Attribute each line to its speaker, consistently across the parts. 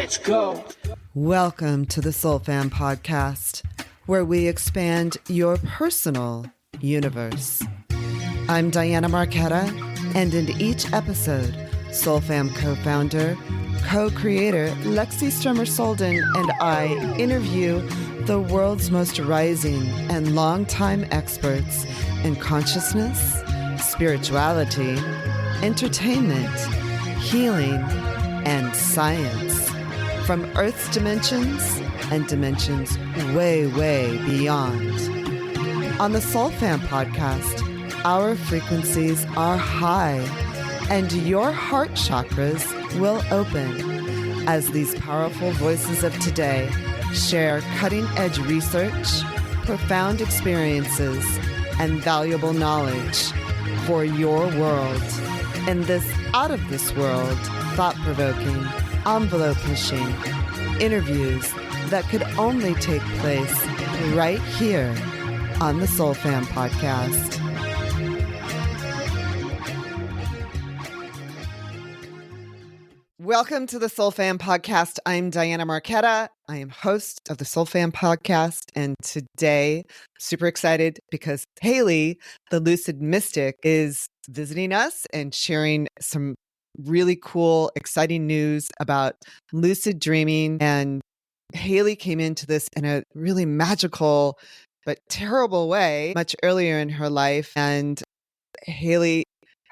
Speaker 1: Let's go.
Speaker 2: Welcome to the Soul Fam podcast, where we expand your personal universe. I'm Diana Marquetta, and in each episode, Soul Fam co-founder, co-creator Lexi Strummer-Solden and I interview the world's most rising and longtime experts in consciousness, spirituality, entertainment, healing, and science. From Earth's dimensions and dimensions way, way beyond. On the Soul Fam podcast, our frequencies are high and your heart chakras will open as these powerful voices of today share cutting-edge research, profound experiences, and valuable knowledge for your world in this out-of-this-world, thought-provoking, envelope-pushing interviews that could only take place right here on the Soul Fam podcast. Welcome to the Soul Fam podcast. I'm Diana Marquetta. I am host of the Soul Fam podcast. And today, super excited because Haley, the Lucid Mystic, is visiting us and sharing some really cool, exciting news about lucid dreaming. And Haley came into this in a really magical but terrible way much earlier in her life. And Haley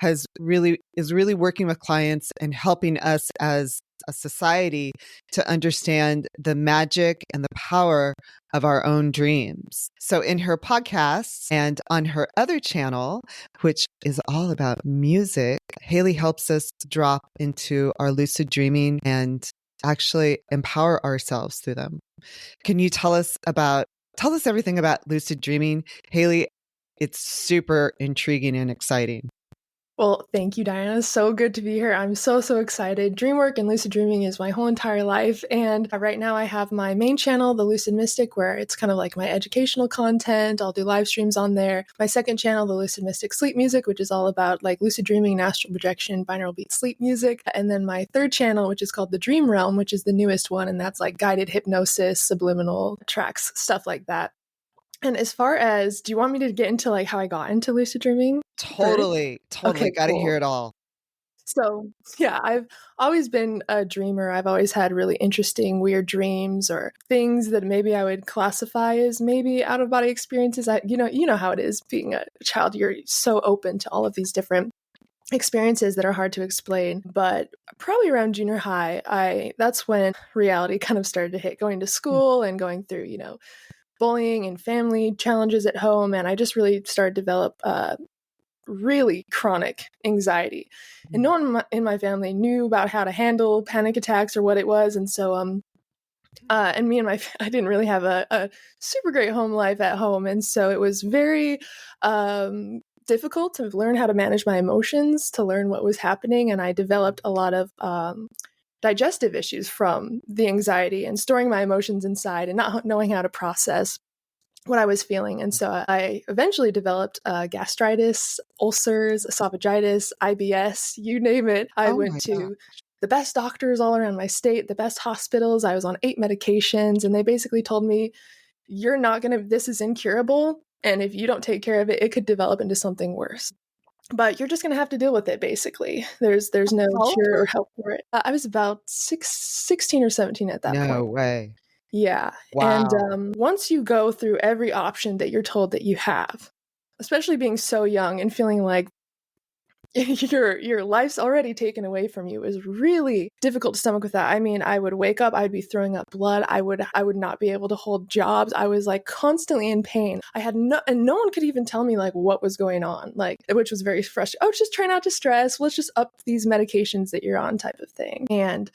Speaker 2: is really working with clients and helping us as a society to understand the magic and the power of our own dreams. So in her podcasts and on her other channel, which is all about music, Haley helps us drop into our lucid dreaming and actually empower ourselves through them. Can you tell us everything about lucid dreaming, Haley? It's super intriguing and exciting.
Speaker 3: Well, thank you, Diana. It's so good to be here. I'm so excited. Dream work and lucid dreaming is my whole entire life. And right now I have my main channel, The Lucid Mystic, where it's kind of like my educational content. I'll do live streams on there. My second channel, The Lucid Mystic Sleep Music, which is all about like lucid dreaming and astral projection, binaural beat sleep music. And then my third channel, which is called The Dream Realm, which is the newest one. And that's like guided hypnosis, subliminal tracks, stuff like that. And as far as, do you want me to get into like how I got into lucid dreaming?
Speaker 2: Totally.
Speaker 3: Okay,
Speaker 2: Got to
Speaker 3: cool.
Speaker 2: hear it all.
Speaker 3: So yeah, I've always been a dreamer. I've always had really interesting, weird dreams or things that maybe I would classify as maybe out of body experiences. You know how it is being a child. You're so open to all of these different experiences that are hard to explain. But probably around junior high, that's when reality kind of started to hit. Going to school and going through, bullying and family challenges at home, and I just really started to develop really chronic anxiety. And no one in my family knew about how to handle panic attacks or what it was. And so, and me and I didn't really have a super great home life at home. And so it was very difficult to learn how to manage my emotions, to learn what was happening. And I developed a lot of digestive issues from the anxiety and storing my emotions inside and not knowing how to process what I was feeling. And so I eventually developed gastritis, ulcers, esophagitis, IBS, you name it. I went to the best doctors all around my state, the best hospitals. I was on 8 medications, and they basically told me, this is incurable. And if you don't take care of it, it could develop into something worse. But you're just going to have to deal with it, basically. There's no cure or help for it. I was about 16 or 17 at that point.
Speaker 2: No way.
Speaker 3: Yeah.
Speaker 2: Wow.
Speaker 3: And once you go through every option that you're told that you have, especially being so young and feeling like your life's already taken away from you, is really difficult to stomach with that. I mean, I would wake up, I'd be throwing up blood. I would not be able to hold jobs. I was like constantly in pain. And no one could even tell me like what was going on, which was very frustrating. Oh, just try not to stress. Let's just up these medications that you're on, type of thing. And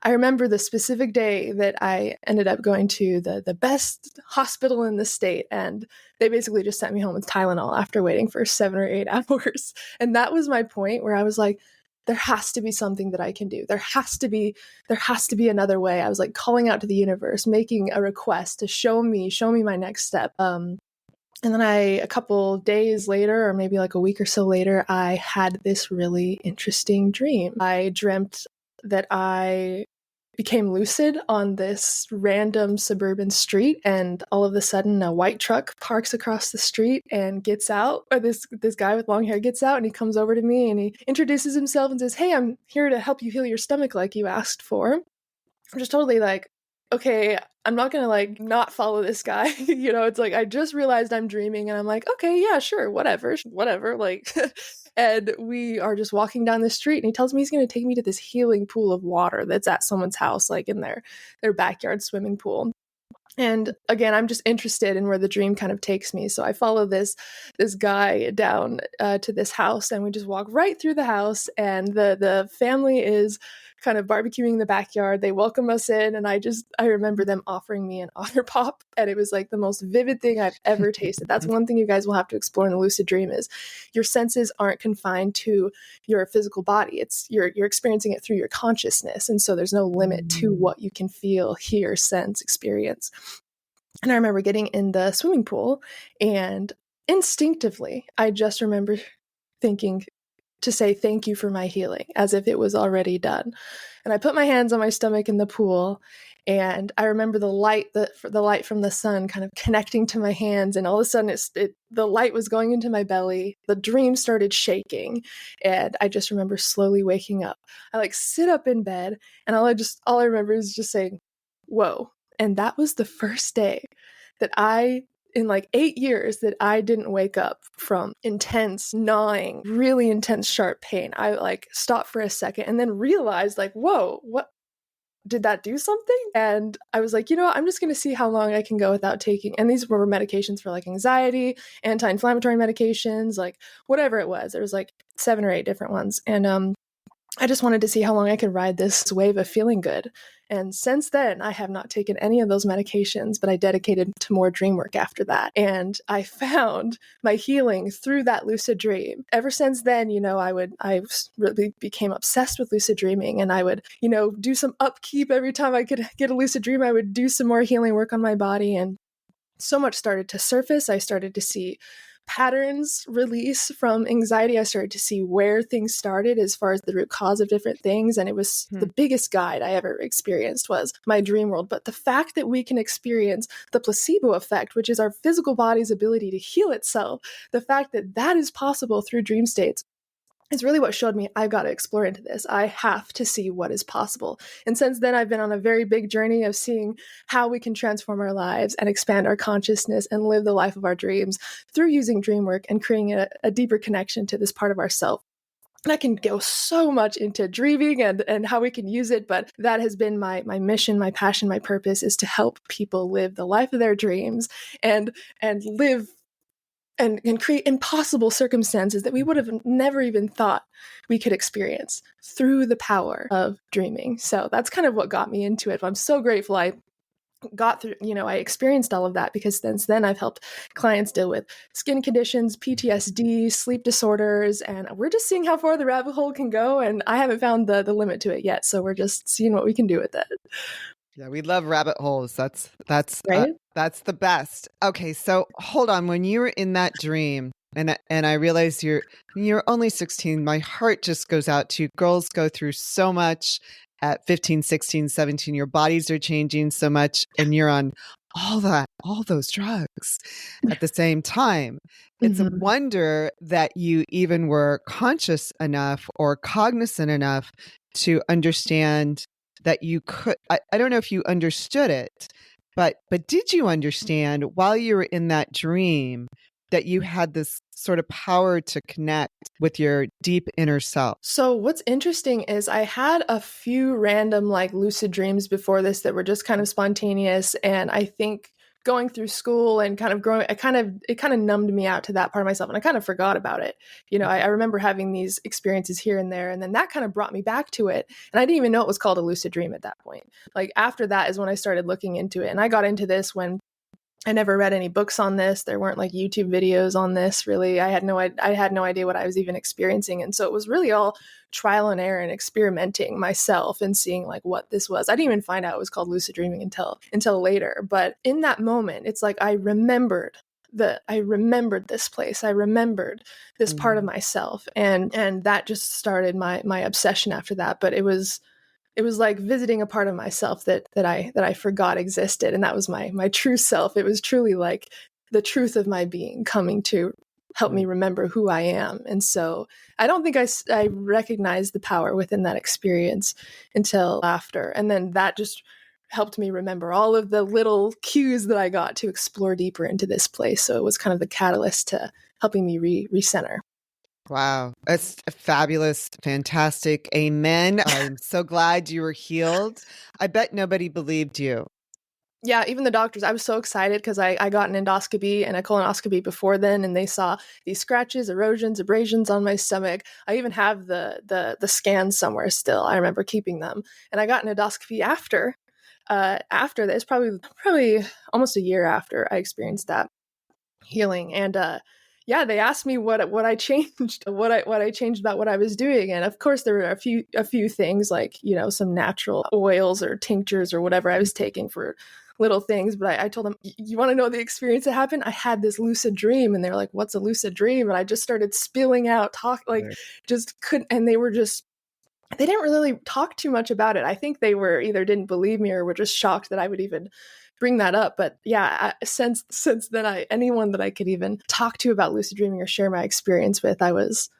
Speaker 3: I remember the specific day that I ended up going to the best hospital in the state, and they basically just sent me home with Tylenol after waiting for 7 or 8 hours. And that was my point where I was like, there has to be something that I can do. There has to be another way. I was like calling out to the universe, making a request to show me my next step. And then a couple days later, or maybe like a week or so later, I had this really interesting dream. I dreamt that I became lucid on this random suburban street, and all of a sudden a white truck parks across the street and gets out, or this guy with long hair gets out, and he comes over to me and he introduces himself and says, "Hey, I'm here to help you heal your stomach like you asked for." I'm just totally like, okay, I'm not gonna like not follow this guy. It's like I just realized I'm dreaming, and I'm like, okay, yeah, sure, whatever, like. And we are just walking down the street, and he tells me he's gonna take me to this healing pool of water that's at someone's house, like in their backyard swimming pool. And again, I'm just interested in where the dream kind of takes me. So I follow this guy down to this house, and we just walk right through the house. And the family is kind of barbecuing in the backyard. They welcome us in, and I remember them offering me an otter pop, and it was like the most vivid thing I've ever tasted. That's one thing you guys will have to explore in the lucid dream is your senses aren't confined to your physical body. It's you're experiencing it through your consciousness, and so there's no limit to what you can feel, hear, sense, experience. And I remember getting in the swimming pool, and instinctively, I just remember thinking to say thank you for my healing, as if it was already done. And I put my hands on my stomach in the pool, and I remember the light from the sun kind of connecting to my hands, and all of a sudden the light was going into my belly. The dream started shaking, and I just remember slowly waking up. I like sit up in bed, and all I remember is just saying, "Whoa." And that was the first day that in like 8 years, that I didn't wake up from intense gnawing, really intense sharp pain. I like stopped for a second and then realized like, whoa, what did that do something? And I was like, I'm just going to see how long I can go without taking. And these were medications for like anxiety, anti-inflammatory medications, like whatever it was. There was like 7 or 8 different ones. And I just wanted to see how long I could ride this wave of feeling good. And since then, I have not taken any of those medications, but I dedicated to more dream work after that. And I found my healing through that lucid dream. Ever since then, I really became obsessed with lucid dreaming, and I would, do some upkeep every time I could get a lucid dream. I would do some more healing work on my body, and so much started to surface. I started to see patterns release from anxiety. I started to see where things started as far as the root cause of different things. And it was the biggest guide I ever experienced was my dream world. But the fact that we can experience the placebo effect, which is our physical body's ability to heal itself, the fact that that is possible through dream states, is really what showed me I've got to explore into this. I have to see what is possible. And since then, I've been on a very big journey of seeing how we can transform our lives and expand our consciousness and live the life of our dreams through using dream work and creating a deeper connection to this part of ourself. And I can go so much into dreaming and how we can use it, but that has been my mission, my passion, my purpose is to help people live the life of their dreams and live and create impossible circumstances that we would have never even thought we could experience through the power of dreaming. So that's kind of what got me into it. I'm so grateful I got through, I experienced all of that, because since then I've helped clients deal with skin conditions, PTSD, sleep disorders, and we're just seeing how far the rabbit hole can go. And I haven't found the limit to it yet. So we're just seeing what we can do with it.
Speaker 2: Yeah, we love rabbit holes. That's
Speaker 3: right.
Speaker 2: That's the best. Okay, so hold on. When you were in that dream, and I realized you're only 16, my heart just goes out to you. Girls go through so much at 15, 16, 17. Your bodies are changing so much, and you're on all those drugs at the same time. It's a wonder that you even were conscious enough or cognizant enough to understand that you could. I don't know if you understood it, but did you understand while you were in that dream that you had this sort of power to connect with your deep inner self?
Speaker 3: So what's interesting is I had a few random like lucid dreams before this that were just kind of spontaneous, and I think going through school and kind of growing, it kind of numbed me out to that part of myself, and I kind of forgot about it. I remember having these experiences here and there, and then that kind of brought me back to it, and I didn't even know it was called a lucid dream at that point. Like after that is when I started looking into it, and I got into this when I never read any books on this. There weren't like YouTube videos on this, really. I had no idea what I was even experiencing. And so it was really all trial and error and experimenting myself and seeing like what this was. I didn't even find out it was called lucid dreaming until later. But in that moment, it's like I remembered this place. I remembered this part of myself. And that just started my obsession after that. But it was it was like visiting a part of myself that I forgot existed, and that was my true self. It was truly like the truth of my being coming to help me remember who I am. And so I don't think I recognized the power within that experience until after. And then that just helped me remember all of the little cues that I got to explore deeper into this place. So it was kind of the catalyst to helping me recenter.
Speaker 2: Wow. That's fabulous. Fantastic. Amen. I'm so glad you were healed. I bet nobody believed you.
Speaker 3: Yeah, even the doctors. I was so excited because I got an endoscopy and a colonoscopy before then, and they saw these scratches, erosions, abrasions on my stomach. I even have the scans somewhere still. I remember keeping them. And I got an endoscopy after this, probably almost a year after I experienced that healing. And yeah, they asked me what I changed, what I changed about what I was doing. And of course there were a few things like, some natural oils or tinctures or whatever I was taking for little things. But I told them, you want to know the experience that happened? I had this lucid dream. And they're like, what's a lucid dream? And I just started spilling out, just couldn't. And they didn't really talk too much about it. I think they were either didn't believe me or were just shocked that I would even bring that up. But yeah, since then, anyone that I could even talk to about lucid dreaming or share my experience with, I was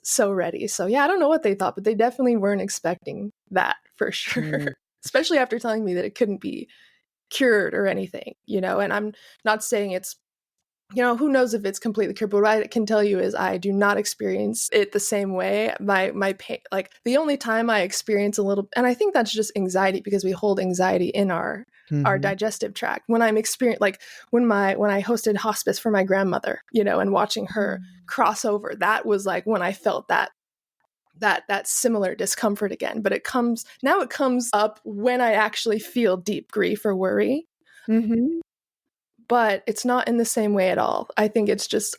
Speaker 3: so ready. So yeah, I don't know what they thought, but they definitely weren't expecting that for sure. Especially after telling me that it couldn't be cured or anything, and I'm not saying it's, who knows if it's completely cured, but what I can tell you is I do not experience it the same way. My pain, like the only time I experience a little, and I think that's just anxiety because we hold anxiety in our digestive tract. When I'm like when I hosted hospice for my grandmother, and watching her cross over, that was like when I felt that similar discomfort again. But it comes up when I actually feel deep grief or worry.
Speaker 2: Mm-hmm.
Speaker 3: But it's not in the same way at all. I think that's just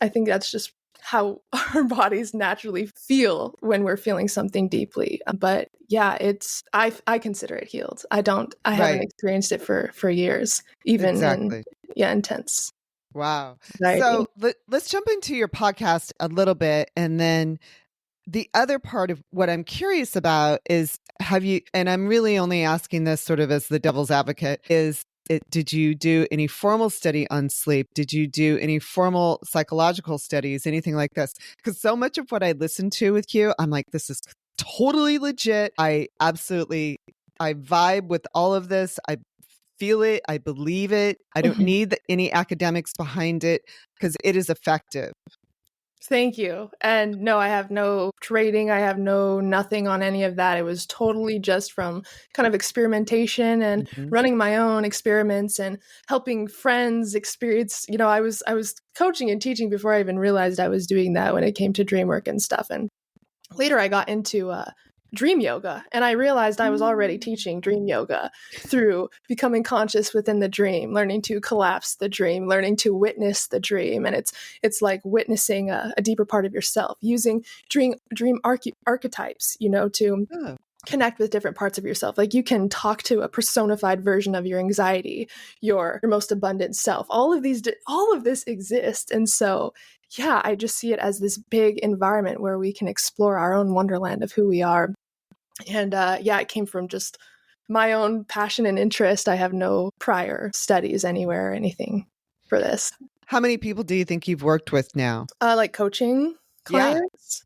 Speaker 3: how our bodies naturally feel when we're feeling something deeply. But yeah, I consider it healed. I haven't experienced it for years, even
Speaker 2: exactly.
Speaker 3: in intense.
Speaker 2: Wow.
Speaker 3: anxiety.
Speaker 2: So let's jump into your podcast a little bit. And then the other part of what I'm curious about is and I'm really only asking this sort of as the devil's advocate, did you do any formal study on sleep? Did you do any formal psychological studies, anything like this? Because so much of what I listen to with you, I'm like, this is totally legit. I vibe with all of this. I feel it. I believe it. I don't need any academics behind it because it is effective.
Speaker 3: Thank you. And no, I have no trading. I have nothing on any of that. It was totally just from kind of experimentation and running my own experiments and helping friends experience. I was coaching and teaching before I even realized I was doing that when it came to dream work and stuff. And later I got into dream yoga, and I realized I was already teaching dream yoga through becoming conscious within the dream, learning to collapse the dream, learning to witness the dream. And it's like witnessing a deeper part of yourself, using dream archetypes, to connect with different parts of yourself. Like you can talk to a personified version of your anxiety, your most abundant self. All of this exists. And so yeah, I just see it as this big environment where we can explore our own wonderland of who we are. And yeah, it came from just my own passion and interest. I have no prior studies anywhere or anything for this.
Speaker 2: How many people do you think you've worked with now?
Speaker 3: Like coaching clients?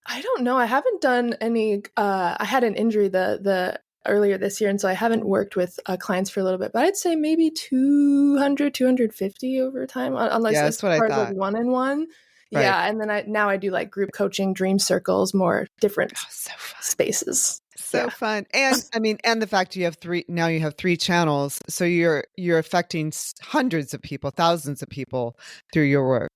Speaker 3: Yeah. I don't know. I haven't done any. I had an injury the earlier this year, and so I haven't worked with clients for a little bit. But I'd say maybe 200, 250 over time, unless
Speaker 2: that's what I thought.
Speaker 3: Like one-on-one. Right. Yeah, and then I do like group coaching, dream circles, more different spaces.
Speaker 2: So fun. And I mean, and the fact you have three channels, so you're affecting hundreds of people, thousands of people through your work.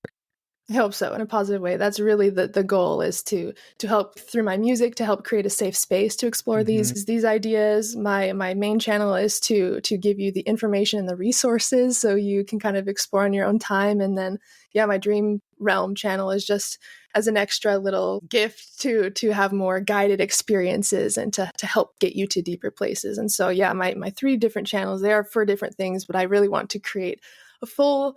Speaker 3: I hope so, in a positive way. That's really the goal, is to help through my music, to help create a safe space to explore these ideas. My main channel is to give you the information and the resources so you can kind of explore on your own time. And then yeah, my Dream Realm channel is just as an extra little gift to have more guided experiences and to help get you to deeper places. And so yeah, my three different channels, they are for different things, but I really want to create a full,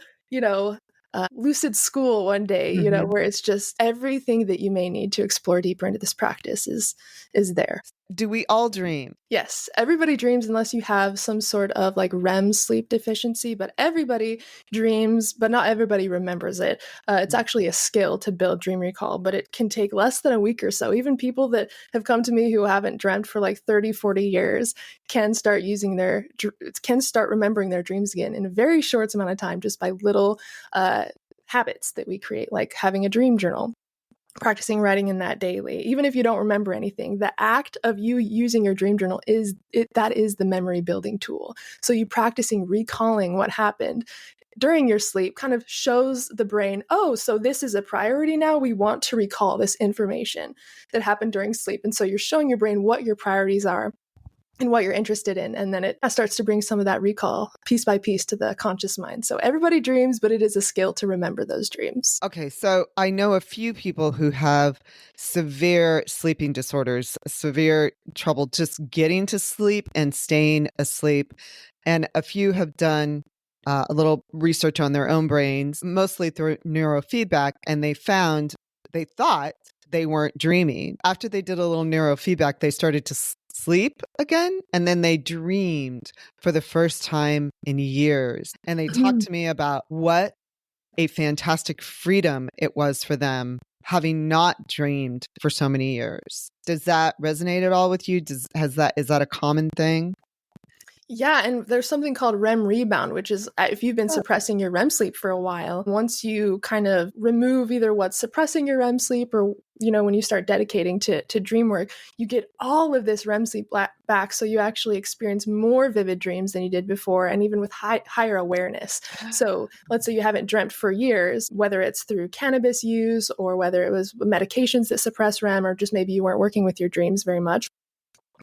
Speaker 3: lucid school one day, where it's just everything that you may need to explore deeper into this practice is there.
Speaker 2: Do we all dream?
Speaker 3: Yes, everybody dreams unless you have some sort of like REM sleep deficiency, but everybody dreams, but not everybody remembers it. It's actually a skill to build dream recall, but it can take less than a week or so. Even people that have come to me who haven't dreamt for like 30, 40 years can start remembering their dreams again in a very short amount of time just by little habits that we create, like having a dream journal, practicing writing in that daily. Even if you don't remember anything, the act of you using your dream journal is the memory building tool. So you practicing recalling what happened during your sleep kind of shows the brain, oh, so this is a priority now. We want to recall this information that happened during sleep. And so you're showing your brain what your priorities are and what you're interested in. And then it starts to bring some of that recall piece by piece to the conscious mind. So everybody dreams, but it is a skill to remember those dreams.
Speaker 2: Okay, so I know a few people who have severe sleeping disorders, severe trouble just getting to sleep and staying asleep. And a few have done a little research on their own brains, mostly through neurofeedback, and they thought they weren't dreaming. After they did a little neurofeedback, they started to sleep again, and then they dreamed for the first time in years. And they talked to me about what a fantastic freedom it was for them, having not dreamed for so many years. Does that resonate at all with you? Is that a common thing?
Speaker 3: Yeah, and there's something called REM rebound, which is if you've been suppressing your REM sleep for a while, once you kind of remove either what's suppressing your REM sleep or, when you start dedicating to dream work, you get all of this REM sleep back. So you actually experience more vivid dreams than you did before, and even with higher awareness. So let's say you haven't dreamt for years, whether it's through cannabis use or whether it was medications that suppress REM, or just maybe you weren't working with your dreams very much.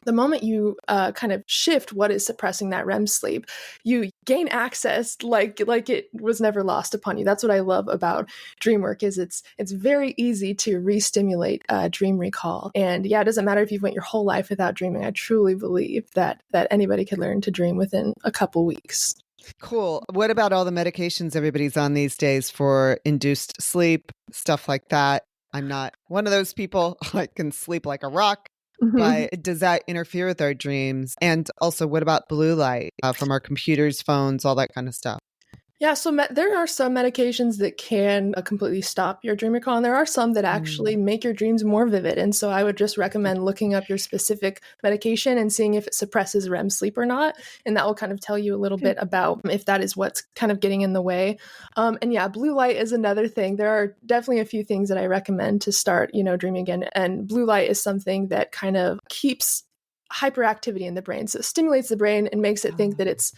Speaker 3: The moment you kind of shift what is suppressing that REM sleep, you gain access like it was never lost upon you. That's what I love about dream work is it's very easy to re-stimulate dream recall. And yeah, it doesn't matter if you've went your whole life without dreaming. I truly believe that anybody could learn to dream within a couple weeks.
Speaker 2: Cool. What about all the medications everybody's on these days for induced sleep, stuff like that? I'm not one of those people. I can sleep like a rock. But does that interfere with our dreams? And also, what about blue light from our computers, phones, all that kind of stuff?
Speaker 3: Yeah, so there are some medications that can completely stop your dream recall, and there are some that actually make your dreams more vivid. And so I would just recommend looking up your specific medication and seeing if it suppresses REM sleep or not. And that will kind of tell you a little bit about if that is what's kind of getting in the way. And yeah, blue light is another thing. There are definitely a few things that I recommend to start, dreaming again. And blue light is something that kind of keeps hyperactivity in the brain. So it stimulates the brain and makes it think that it's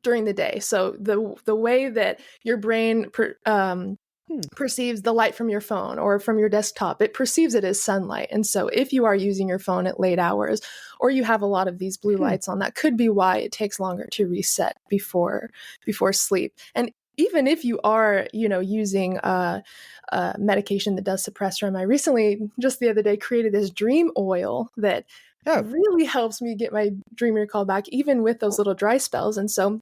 Speaker 3: during the day. So the way that your brain perceives the light from your phone or from your desktop, it perceives it as sunlight. And so if you are using your phone at late hours or you have a lot of these blue lights on, that could be why it takes longer to reset before sleep. And even if you are, using medication that does suppress REM, I recently, just the other day, created this dream oil that really helps me get my dream recall back, even with those little dry spells. And so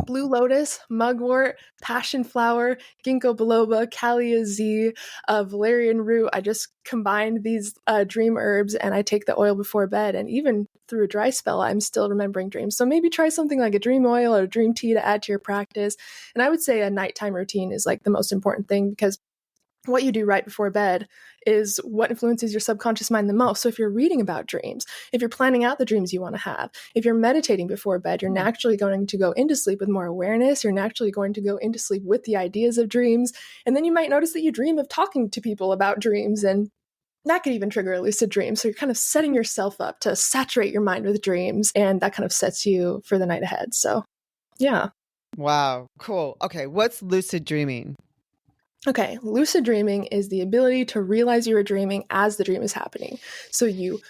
Speaker 3: blue lotus, mugwort, passion flower, ginkgo biloba, Calea Z, valerian root. I just combined these dream herbs and I take the oil before bed. And even through a dry spell, I'm still remembering dreams. So maybe try something like a dream oil or a dream tea to add to your practice. And I would say a nighttime routine is like the most important thing, because what you do right before bed is what influences your subconscious mind the most. So if you're reading about dreams, if you're planning out the dreams you want to have, if you're meditating before bed, you're naturally going to go into sleep with more awareness. You're naturally going to go into sleep with the ideas of dreams. And then you might notice that you dream of talking to people about dreams, and that could even trigger a lucid dream. So you're kind of setting yourself up to saturate your mind with dreams, and that kind of sets you for the night ahead. So yeah.
Speaker 2: Wow. Cool. Okay. What's lucid dreaming?
Speaker 3: Okay, lucid dreaming is the ability to realize you are dreaming as the dream is happening. So you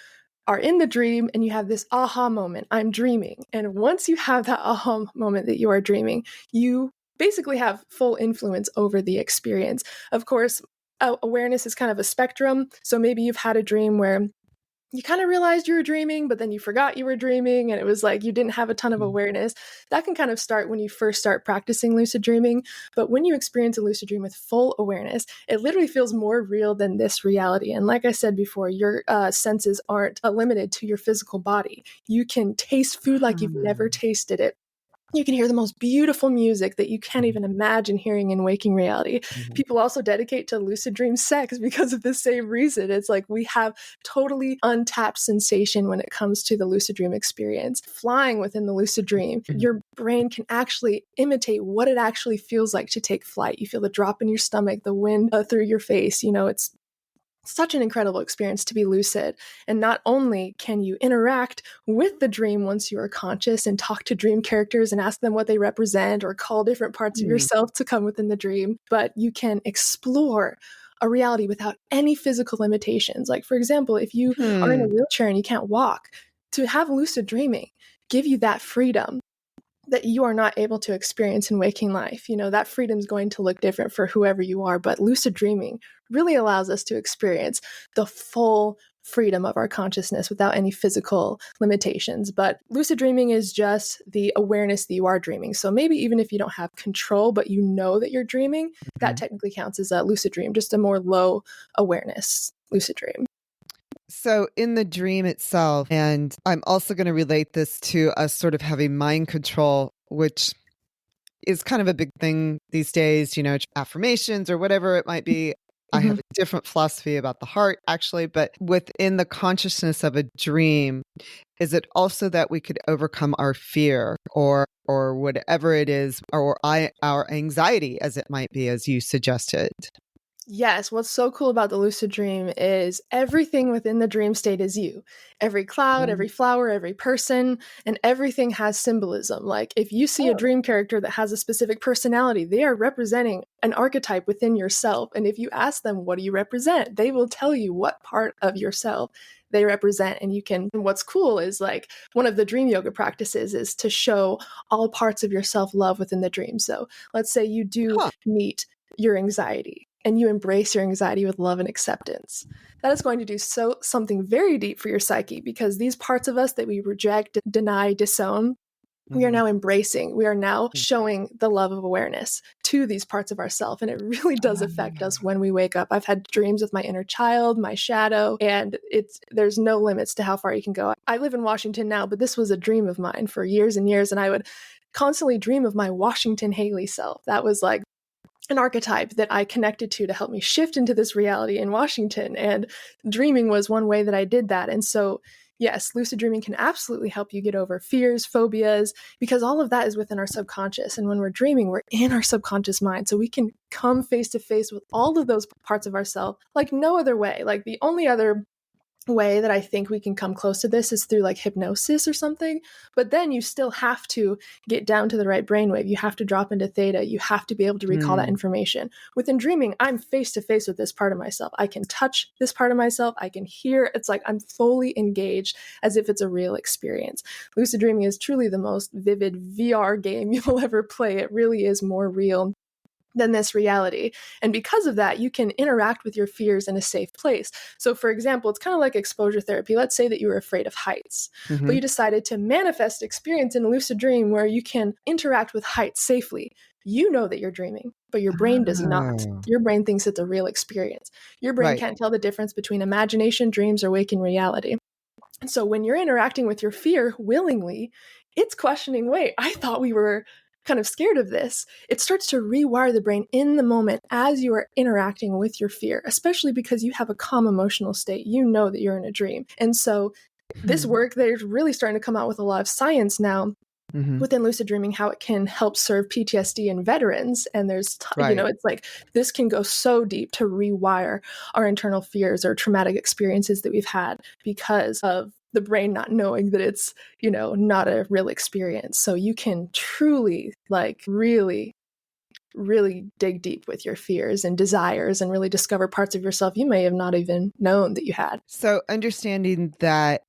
Speaker 3: are in the dream and you have this aha moment, I'm dreaming. And once you have that aha moment that you are dreaming, you basically have full influence over the experience. Of course, awareness is kind of a spectrum. So maybe you've had a dream where you kind of realized you were dreaming, but then you forgot you were dreaming, and it was like you didn't have a ton of awareness. That can kind of start when you first start practicing lucid dreaming. But when you experience a lucid dream with full awareness, it literally feels more real than this reality. And like I said before, your senses aren't limited to your physical body. You can taste food like you've never tasted it. You can hear the most beautiful music that you can't even imagine hearing in waking reality. People also dedicate to lucid dream sex because of the same reason. It's like we have totally untapped sensation when it comes to the lucid dream experience. Flying within the lucid dream, your brain can actually imitate what it actually feels like to take flight. You feel the drop in your stomach, the wind through your face. It's such an incredible experience to be lucid. And not only can you interact with the dream once you are conscious and talk to dream characters and ask them what they represent or call different parts of yourself to come within the dream, but you can explore a reality without any physical limitations. Like, for example, if you are in a wheelchair and you can't walk, to have lucid dreaming give you that freedom that you are not able to experience in waking life. That freedom is going to look different for whoever you are, but lucid dreaming really allows us to experience the full freedom of our consciousness without any physical limitations. But lucid dreaming is just the awareness that you are dreaming. So maybe even if you don't have control, but you know that you're dreaming, that technically counts as a lucid dream, just a more low awareness lucid dream.
Speaker 2: So in the dream itself, and I'm also going to relate this to us sort of having mind control, which is kind of a big thing these days, affirmations or whatever it might be. I have a different philosophy about the heart, actually, but within the consciousness of a dream, is it also that we could overcome our fear or whatever it is, or our anxiety, as it might be, as you suggested?
Speaker 3: Yes, what's so cool about the lucid dream is everything within the dream state is you. Every cloud, every flower, every person, and everything has symbolism. Like if you see a dream character that has a specific personality, they are representing an archetype within yourself. And if you ask them, what do you represent? They will tell you what part of yourself they represent. And what's cool is like one of the dream yoga practices is to show all parts of your self-love within the dream. So let's say you do meet your anxiety, and you embrace your anxiety with love and acceptance. That is going to do something very deep for your psyche, because these parts of us that we reject, deny, disown, we are now embracing. We are now showing the love of awareness to these parts of ourselves. And it really does affect us when we wake up. I've had dreams with my inner child, my shadow, and there's no limits to how far you can go. I live in Washington now, but this was a dream of mine for years and years. And I would constantly dream of my Washington Haley self. That was like an archetype that I connected to help me shift into this reality in Washington. And dreaming was one way that I did that. And so, yes, lucid dreaming can absolutely help you get over fears, phobias, because all of that is within our subconscious. And when we're dreaming, we're in our subconscious mind. So we can come face to face with all of those parts of ourselves like no other way. Like the only other way that I think we can come close to this is through like hypnosis or something, but then you still have to get down to the right brainwave. You have to drop into theta. You have to be able to recall that information. Within dreaming, I'm face to face with this part of myself. I can touch this part of myself. I can hear. It's like I'm fully engaged as if it's a real experience. Lucid dreaming is truly the most vivid VR game you'll ever play. It really is more real than this reality. And because of that, you can interact with your fears in a safe place. So for example, it's kind of like exposure therapy. Let's say that you were afraid of heights, but you decided to manifest experience in a lucid dream where you can interact with heights safely. You know that you're dreaming, but your brain does not. Your brain thinks it's a real experience. Your brain can't tell the difference between imagination, dreams, or waking reality. And so when you're interacting with your fear willingly, it's questioning, wait, I thought we were kind of scared of this. It starts to rewire the brain in the moment as you are interacting with your fear, especially because you have a calm emotional state. You know that you're in a dream. And so this work, they're really starting to come out with a lot of science now within lucid dreaming, how it can help serve PTSD in veterans. And there's, it's like this can go so deep to rewire our internal fears or traumatic experiences that we've had because of the brain not knowing that it's, not a real experience. So you can truly really dig deep with your fears and desires and really discover parts of yourself you may have not even known that you had.
Speaker 2: So understanding that,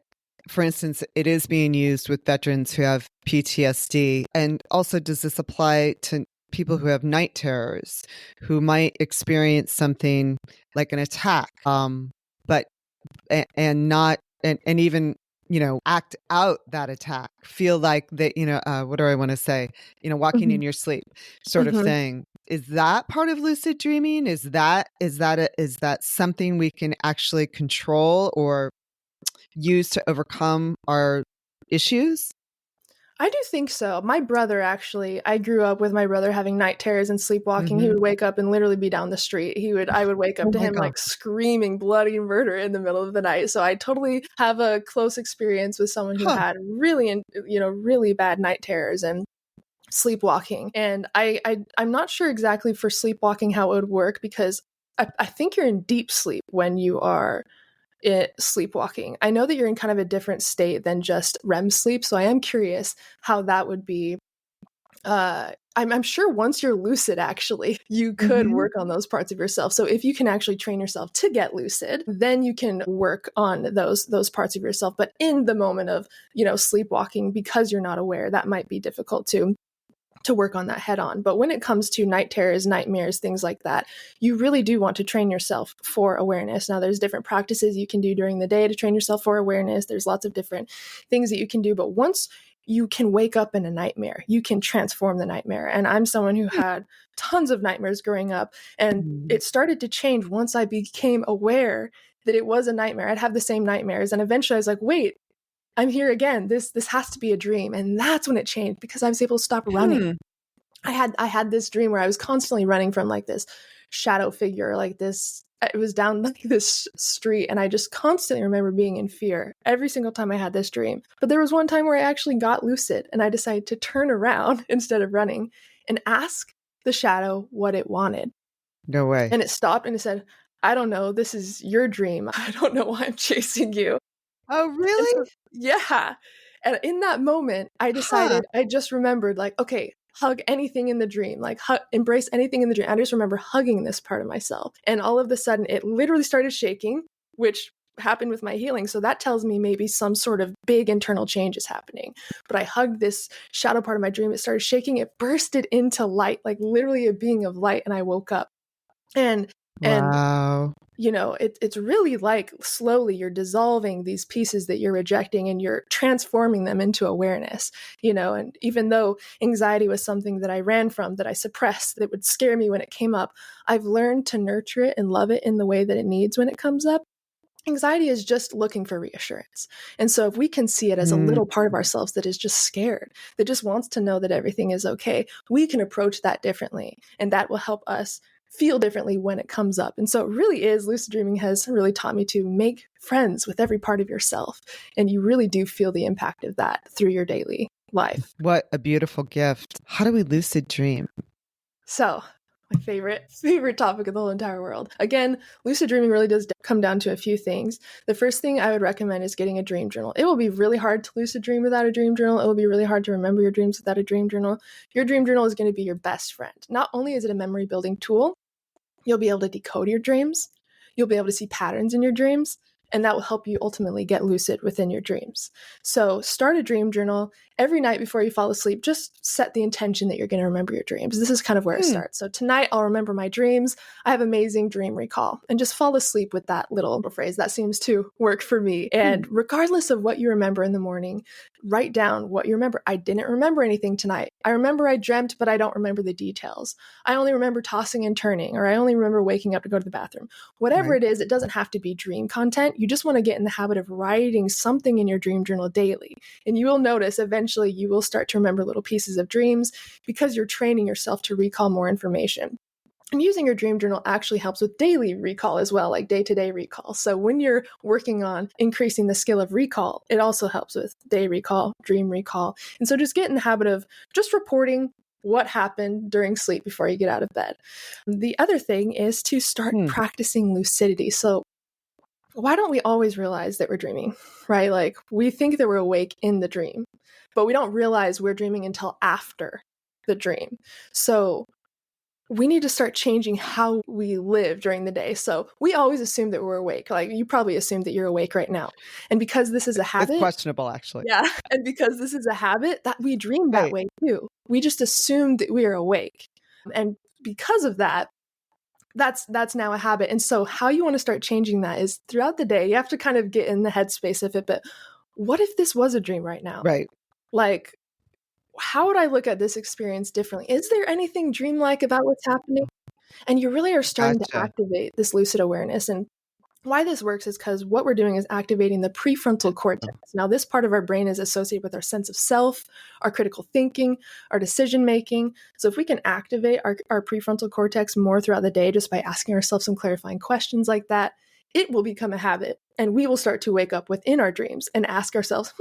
Speaker 2: for instance, it is being used with veterans who have PTSD. And also, does this apply to people who have night terrors, who might experience something like an attack, but not and even, act out that attack, feel like that, what do I want to say? Walking in your sleep sort of
Speaker 3: Mhm.
Speaker 2: thing. Is that part of lucid dreaming? Is that something we can actually control or use to overcome our issues?
Speaker 3: I do think so. My brother actually, I grew up with my brother having night terrors and sleepwalking. He
Speaker 2: Hmm.
Speaker 3: would wake up and literally be down the street. I would wake up
Speaker 2: Oh
Speaker 3: to
Speaker 2: my
Speaker 3: him
Speaker 2: God.
Speaker 3: like screaming bloody murder in the middle of the night. So I totally have a close experience with someone who
Speaker 2: Huh.
Speaker 3: had really bad night terrors and sleepwalking. And I'm not sure exactly for sleepwalking how it would work because I think you're in deep sleep when you are sleepwalking. I know that you're in kind of a different state than just REM sleep, so I am curious how that would be. I'm sure once you're lucid, actually, you could
Speaker 2: Hmm.
Speaker 3: work on those parts of yourself. So if you can actually train yourself to get lucid, then you can work on those parts of yourself. But in the moment of sleepwalking, because you're not aware, that might be difficult to work on that head on. But when it comes to night terrors, nightmares, things like that, you really do want to train yourself for awareness. Now, there's different practices you can do during the day to train yourself for awareness. There's lots of different things that you can do. But once you can wake up in a nightmare, you can transform the nightmare. And I'm someone who had tons of nightmares growing up. And
Speaker 2: Mm.
Speaker 3: it started to change once I became aware that it was a nightmare. I'd have the same nightmares. And eventually I was like, wait, I'm here again. This has to be a dream. And that's when it changed because I was able to stop running.
Speaker 2: Hmm.
Speaker 3: I had this dream where I was constantly running from like this shadow figure, like this. It was down like this street, and I just constantly remember being in fear every single time I had this dream. But there was one time where I actually got lucid, and I decided to turn around instead of running and ask the shadow what it wanted.
Speaker 2: No way.
Speaker 3: And it stopped and it said, "I don't know. This is your dream. I don't know why I'm chasing you."
Speaker 2: Oh,
Speaker 3: And so,
Speaker 2: really?
Speaker 3: yeah. And in that moment, I
Speaker 2: Huh.
Speaker 3: decided, I just remembered, like, okay, hug anything in the dream, like, embrace anything in the dream. I just remember hugging this part of myself. And all of a sudden, it literally started shaking, which happened with my healing. So that tells me maybe some sort of big internal change is happening. But I hugged this shadow part of my dream. It started shaking. It bursted into light, like literally a being of light. And I woke up. And
Speaker 2: Wow.
Speaker 3: it's really like slowly you're dissolving these pieces that you're rejecting and you're transforming them into awareness, and even though anxiety was something that I ran from, that I suppressed, that would scare me when it came up, I've learned to nurture it and love it in the way that it needs when it comes up. Anxiety is just looking for reassurance. And so if we can see it as a
Speaker 2: Mm.
Speaker 3: little part of ourselves that is just scared, that just wants to know that everything is okay, we can approach that differently. And that will help us feel differently when it comes up. And so it really is, lucid dreaming has really taught me to make friends with every part of yourself. And you really do feel the impact of that through your daily life.
Speaker 2: What a beautiful gift. How do we lucid dream?
Speaker 3: So, my favorite topic of the whole entire world. Again, lucid dreaming really does come down to a few things. The first thing I would recommend is getting a dream journal. It will be really hard to lucid dream without a dream journal. It will be really hard to remember your dreams without a dream journal. Your dream journal is going to be your best friend. Not only is it a memory building tool, you'll be able to decode your dreams. You'll be able to see patterns in your dreams, and that will help you ultimately get lucid within your dreams. So start a dream journal every night before you fall asleep. Just set the intention that you're going to remember your dreams. This is kind of where it
Speaker 2: Hmm.
Speaker 3: starts. So tonight I'll remember my dreams. I have amazing dream recall, and just fall asleep with that little phrase. That seems to work for me. And regardless of what you remember in the morning, write down what you remember. I didn't remember anything tonight. I remember I dreamt, but I don't remember the details. I only remember tossing and turning, or I only remember waking up to go to the bathroom. Whatever
Speaker 2: Right.
Speaker 3: it is, it doesn't have to be dream content. You just want to get in the habit of writing something in your dream journal daily. And you will notice eventually you will start to remember little pieces of dreams because you're training yourself to recall more information. And using your dream journal actually helps with daily recall as well, like day-to-day recall. So when you're working on increasing the skill of recall, it also helps with day recall, dream recall. And so just get in the habit of just reporting what happened during sleep before you get out of bed. The other thing is to start practicing lucidity. So why don't we always realize that we're dreaming, right? Like we think that we're awake in the dream, but we don't realize we're dreaming until after the dream. So we need to start changing how we live during the day. So we always assume that we're awake. Like you probably assume that you're awake right now. And because this is a
Speaker 2: It's
Speaker 3: habit,
Speaker 2: questionable, actually.
Speaker 3: yeah, and because this is a habit that we dream that
Speaker 2: Right.
Speaker 3: way too. We just assume that we are awake. And because of that, that's now a habit. And so how you want to start changing that is throughout the day, you have to kind of get in the headspace of it. But what if this was a dream right now?
Speaker 2: Right.
Speaker 3: Like, how would I look at this experience differently? Is there anything dreamlike about what's happening? And you really are starting to
Speaker 2: Gotcha.
Speaker 3: activate this lucid awareness. And why this works is because what we're doing is activating the prefrontal cortex. Now, this part of our brain is associated with our sense of self, our critical thinking, our decision making. So if we can activate our prefrontal cortex more throughout the day just by asking ourselves some clarifying questions like that, it will become a habit. And we will start to wake up within our dreams and ask ourselves,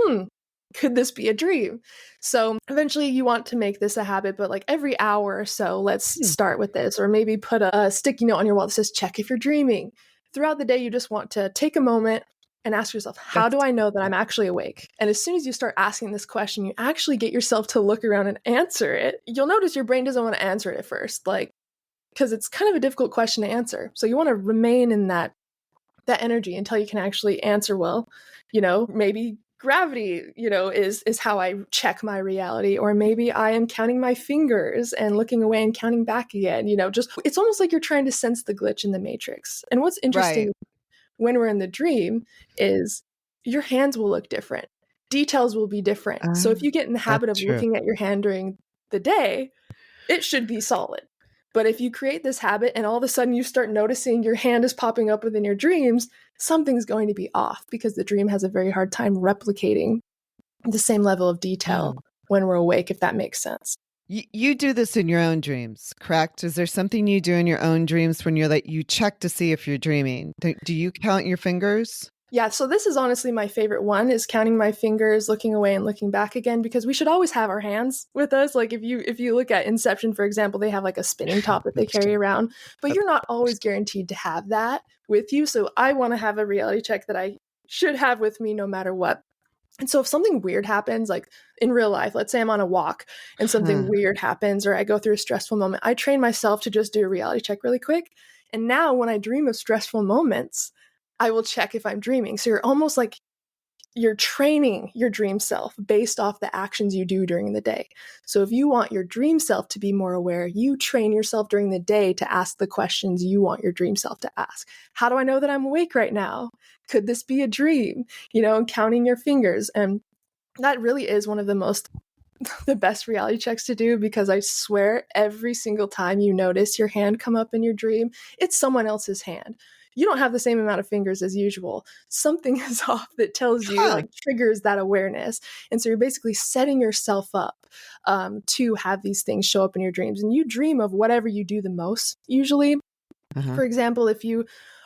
Speaker 3: could this be a dream? So eventually you want to make this a habit, but like every hour or so, let's start with this, or maybe put a sticky note on your wall that says, check if you're dreaming. Throughout the day, you just want to take a moment and ask yourself, how do I know that I'm actually awake? And as soon as you start asking this question, you actually get yourself to look around and answer it. You'll notice your brain doesn't want to answer it at first, because it's kind of a difficult question to answer. So you want to remain in that energy until you can actually answer well. Maybe gravity, is how I check my reality. Or maybe I am counting my fingers and looking away and counting back again. It's almost like you're trying to sense the glitch in the matrix. And what's interesting when we're in the dream is your hands will look different. Details will be different. So if you get in the habit of looking at your hand during the day, it should be solid. But if you create this habit and all of a sudden you start noticing your hand is popping up within your dreams, something's going to be off, because the dream has a very hard time replicating the same level of detail when we're awake, if that makes sense.
Speaker 2: You do this in your own dreams, correct? Is there something you do in your own dreams when you check to see if you're dreaming? Do you count your fingers?
Speaker 3: Yeah, so this is honestly my favorite one, is counting my fingers, looking away and looking back again, because we should always have our hands with us. Like if you look at Inception, for example, they have like a spinning top that they carry around, but you're not always guaranteed to have that with you. So I want to have a reality check that I should have with me no matter what. And so if something weird happens, like in real life, let's say I'm on a walk and something weird happens, or I go through a stressful moment, I train myself to just do a reality check really quick. And now when I dream of stressful moments, I will check if I'm dreaming. So you're almost like you're training your dream self based off the actions you do during the day. So if you want your dream self to be more aware, you train yourself during the day to ask the questions you want your dream self to ask. How do I know that I'm awake right now? Could this be a dream? And counting your fingers. And that really is one of the best reality checks to do, because I swear every single time you notice your hand come up in your dream, it's someone else's hand. You don't have the same amount of fingers as usual. Something is off that tells you, triggers that awareness. And so you're basically setting yourself up to have these things show up in your dreams. And you dream of whatever you do the most, usually. For example, if you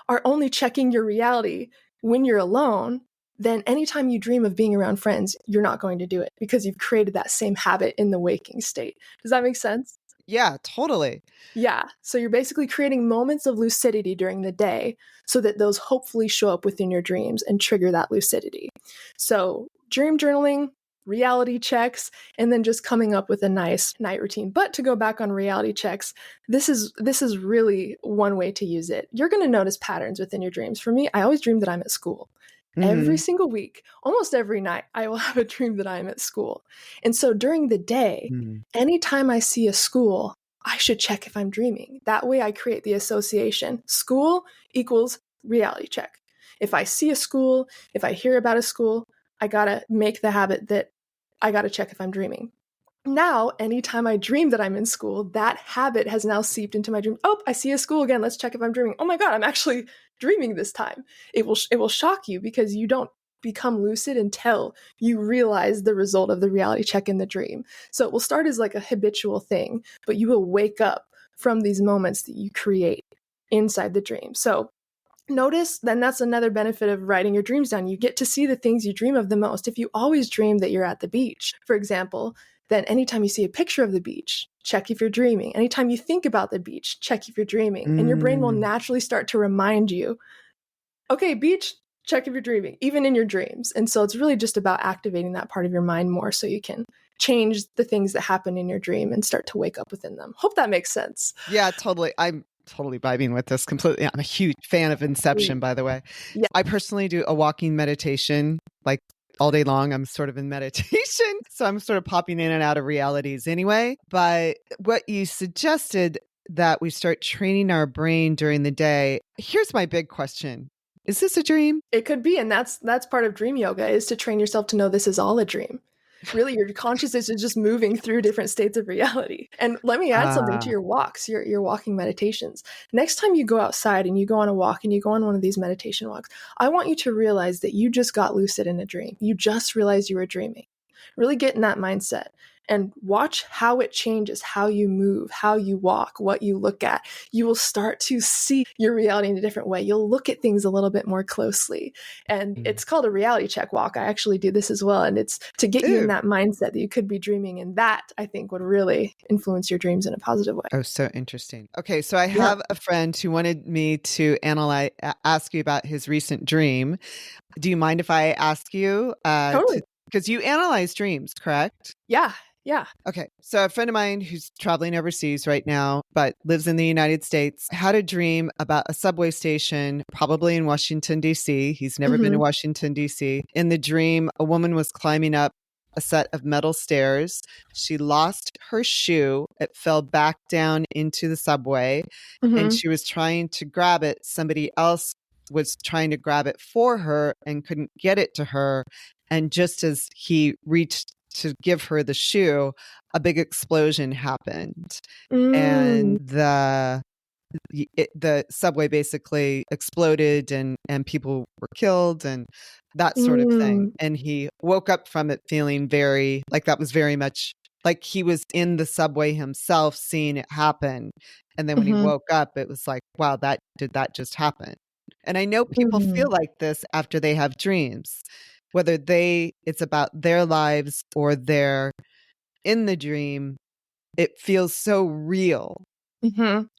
Speaker 3: are only checking your reality when you're alone, then anytime you dream of being around friends, you're not going to do it, because you've created that same habit in the waking state. Does that make sense?
Speaker 2: Yeah, totally.
Speaker 3: Yeah. So you're basically creating moments of lucidity during the day so that those hopefully show up within your dreams and trigger that lucidity. So dream journaling, reality checks, and then just coming up with a nice night routine. But to go back on reality checks, this is really one way to use it. You're going to notice patterns within your dreams. For me, I always dream that I'm at school. Every single week, almost every night, I will have a dream that I'm at school. And so during the day, anytime I see a school, I should check if I'm dreaming. That way I create the association. School equals reality check. If I see a school, if I hear about a school, I gotta make the habit that I gotta check if I'm dreaming. Now, anytime I dream that I'm in school, that habit has now seeped into my dream. Oh, I see a school again. Let's check if I'm dreaming. Oh my God, I'm actually dreaming this time. It will shock you, because you don't become lucid until you realize the result of the reality check in the dream. So it will start as like a habitual thing, but you will wake up from these moments that you create inside the dream. So notice, then that's another benefit of writing your dreams down. You get to see the things you dream of the most. If you always dream that you're at the beach, for example, then anytime you see a picture of the beach, check if you're dreaming. Anytime you think about the beach, check if you're dreaming. And your brain will naturally start to remind you, okay, beach, check if you're dreaming, even in your dreams. And so it's really just about activating that part of your mind more so you can change the things that happen in your dream and start to wake up within them. Hope that makes sense.
Speaker 2: Yeah, totally. I'm totally vibing with this completely. I'm a huge fan of Inception, by the way. Yeah. I personally do a walking meditation, like all day long. I'm sort of in meditation. So I'm sort of popping in and out of realities anyway. But what you suggested that we start training our brain during the day. Here's my big question. Is this a dream?
Speaker 3: It could be, and that's part of dream yoga, is to train yourself to know this is all a dream. Really, your consciousness is just moving through different states of reality. And let me add something to your walks, your walking meditations. Next time you go outside and you go on a walk and you go on one of these meditation walks, I want you to realize that you just got lucid in a dream. You just realized you were dreaming. Really get in that mindset and watch how it changes, how you move, how you walk, what you look at. You will start to see your reality in a different way. You'll look at things a little bit more closely. And it's called a reality check walk. I actually do this as well. And it's to get you in that mindset that you could be dreaming. And that, I think, would really influence your dreams in a positive way.
Speaker 2: Oh, so interesting. Okay, so I have a friend who wanted me to ask you about his recent dream. Do you mind if I ask you?
Speaker 3: Totally.
Speaker 2: Because you analyze dreams, correct?
Speaker 3: Yeah.
Speaker 2: Okay. So a friend of mine who's traveling overseas right now, but lives in the United States, had a dream about a subway station, probably in Washington, D.C. He's never been to Washington, D.C. In the dream, a woman was climbing up a set of metal stairs. She lost her shoe. It fell back down into the subway, and she was trying to grab it. Somebody else was trying to grab it for her and couldn't get it to her. And just as he reached to give her the shoe, a big explosion happened. And the subway basically exploded and people were killed and that sort of thing. And he woke up from it feeling very, like that was very much like he was in the subway himself seeing it happen. And then when he woke up, it was like, wow, did that just happen? And I know people feel like this after they have dreams, whether it's about their lives or they're in the dream, it feels so real.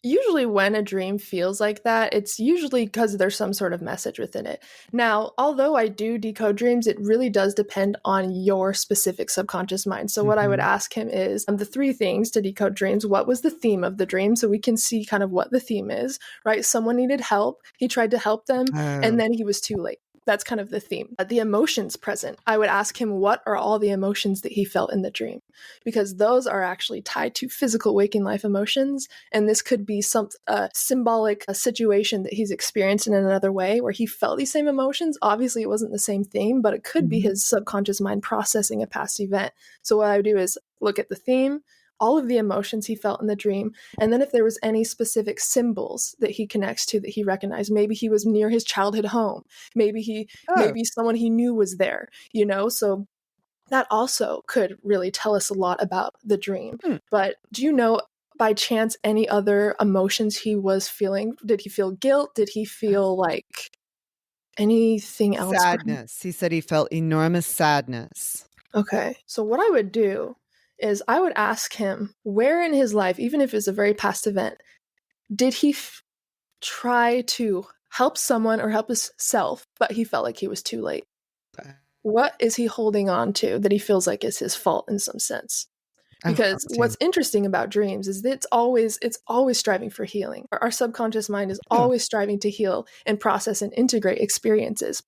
Speaker 3: Usually when a dream feels like that, it's usually because there's some sort of message within it. Now, although I do decode dreams, it really does depend on your specific subconscious mind. So what I would ask him is the 3 things to decode dreams. What was the theme of the dream? So we can see kind of what the theme is, right? Someone needed help. He tried to help them, and then he was too late. That's kind of the theme. The emotions present. I would ask him what are all the emotions that he felt in the dream, because those are actually tied to physical waking life emotions. And this could be some symbolic situation that he's experienced in another way where he felt these same emotions. Obviously, it wasn't the same thing, but it could be his subconscious mind processing a past event. So what I would do is look at the theme, all of the emotions he felt in the dream, and then if there was any specific symbols that he connects to that he recognized. Maybe he was near his childhood home. Maybe someone he knew was there, so that also could really tell us a lot about the dream. But do you know by chance any other emotions he was feeling? Did he feel guilt? Did he feel like anything else?
Speaker 2: Sadness. He said he felt enormous sadness.
Speaker 3: Okay. So what I would do is I would ask him where in his life, even if it's a very past event, did he try to help someone or help himself, but he felt like he was too late? What is he holding on to that he feels like is his fault in some sense? Because what's interesting about dreams is that it's always striving for healing. Our subconscious mind is always striving to heal and process and integrate experiences.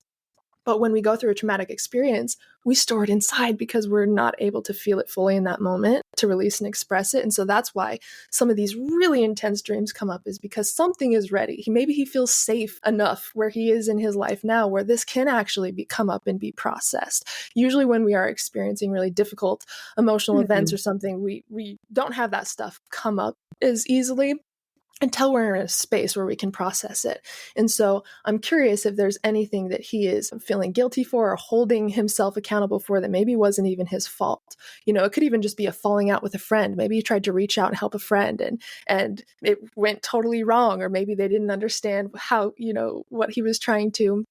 Speaker 3: But when we go through a traumatic experience, we store it inside because we're not able to feel it fully in that moment to release and express it. And so that's why some of these really intense dreams come up, is because something is ready. Maybe he feels safe enough where he is in his life now where this can actually come up and be processed. Usually when we are experiencing really difficult emotional events or something, we don't have that stuff come up as easily until we're in a space where we can process it. And so I'm curious if there's anything that he is feeling guilty for or holding himself accountable for that maybe wasn't even his fault. It could even just be a falling out with a friend. Maybe he tried to reach out and help a friend and it went totally wrong, or maybe they didn't understand how, what he was trying to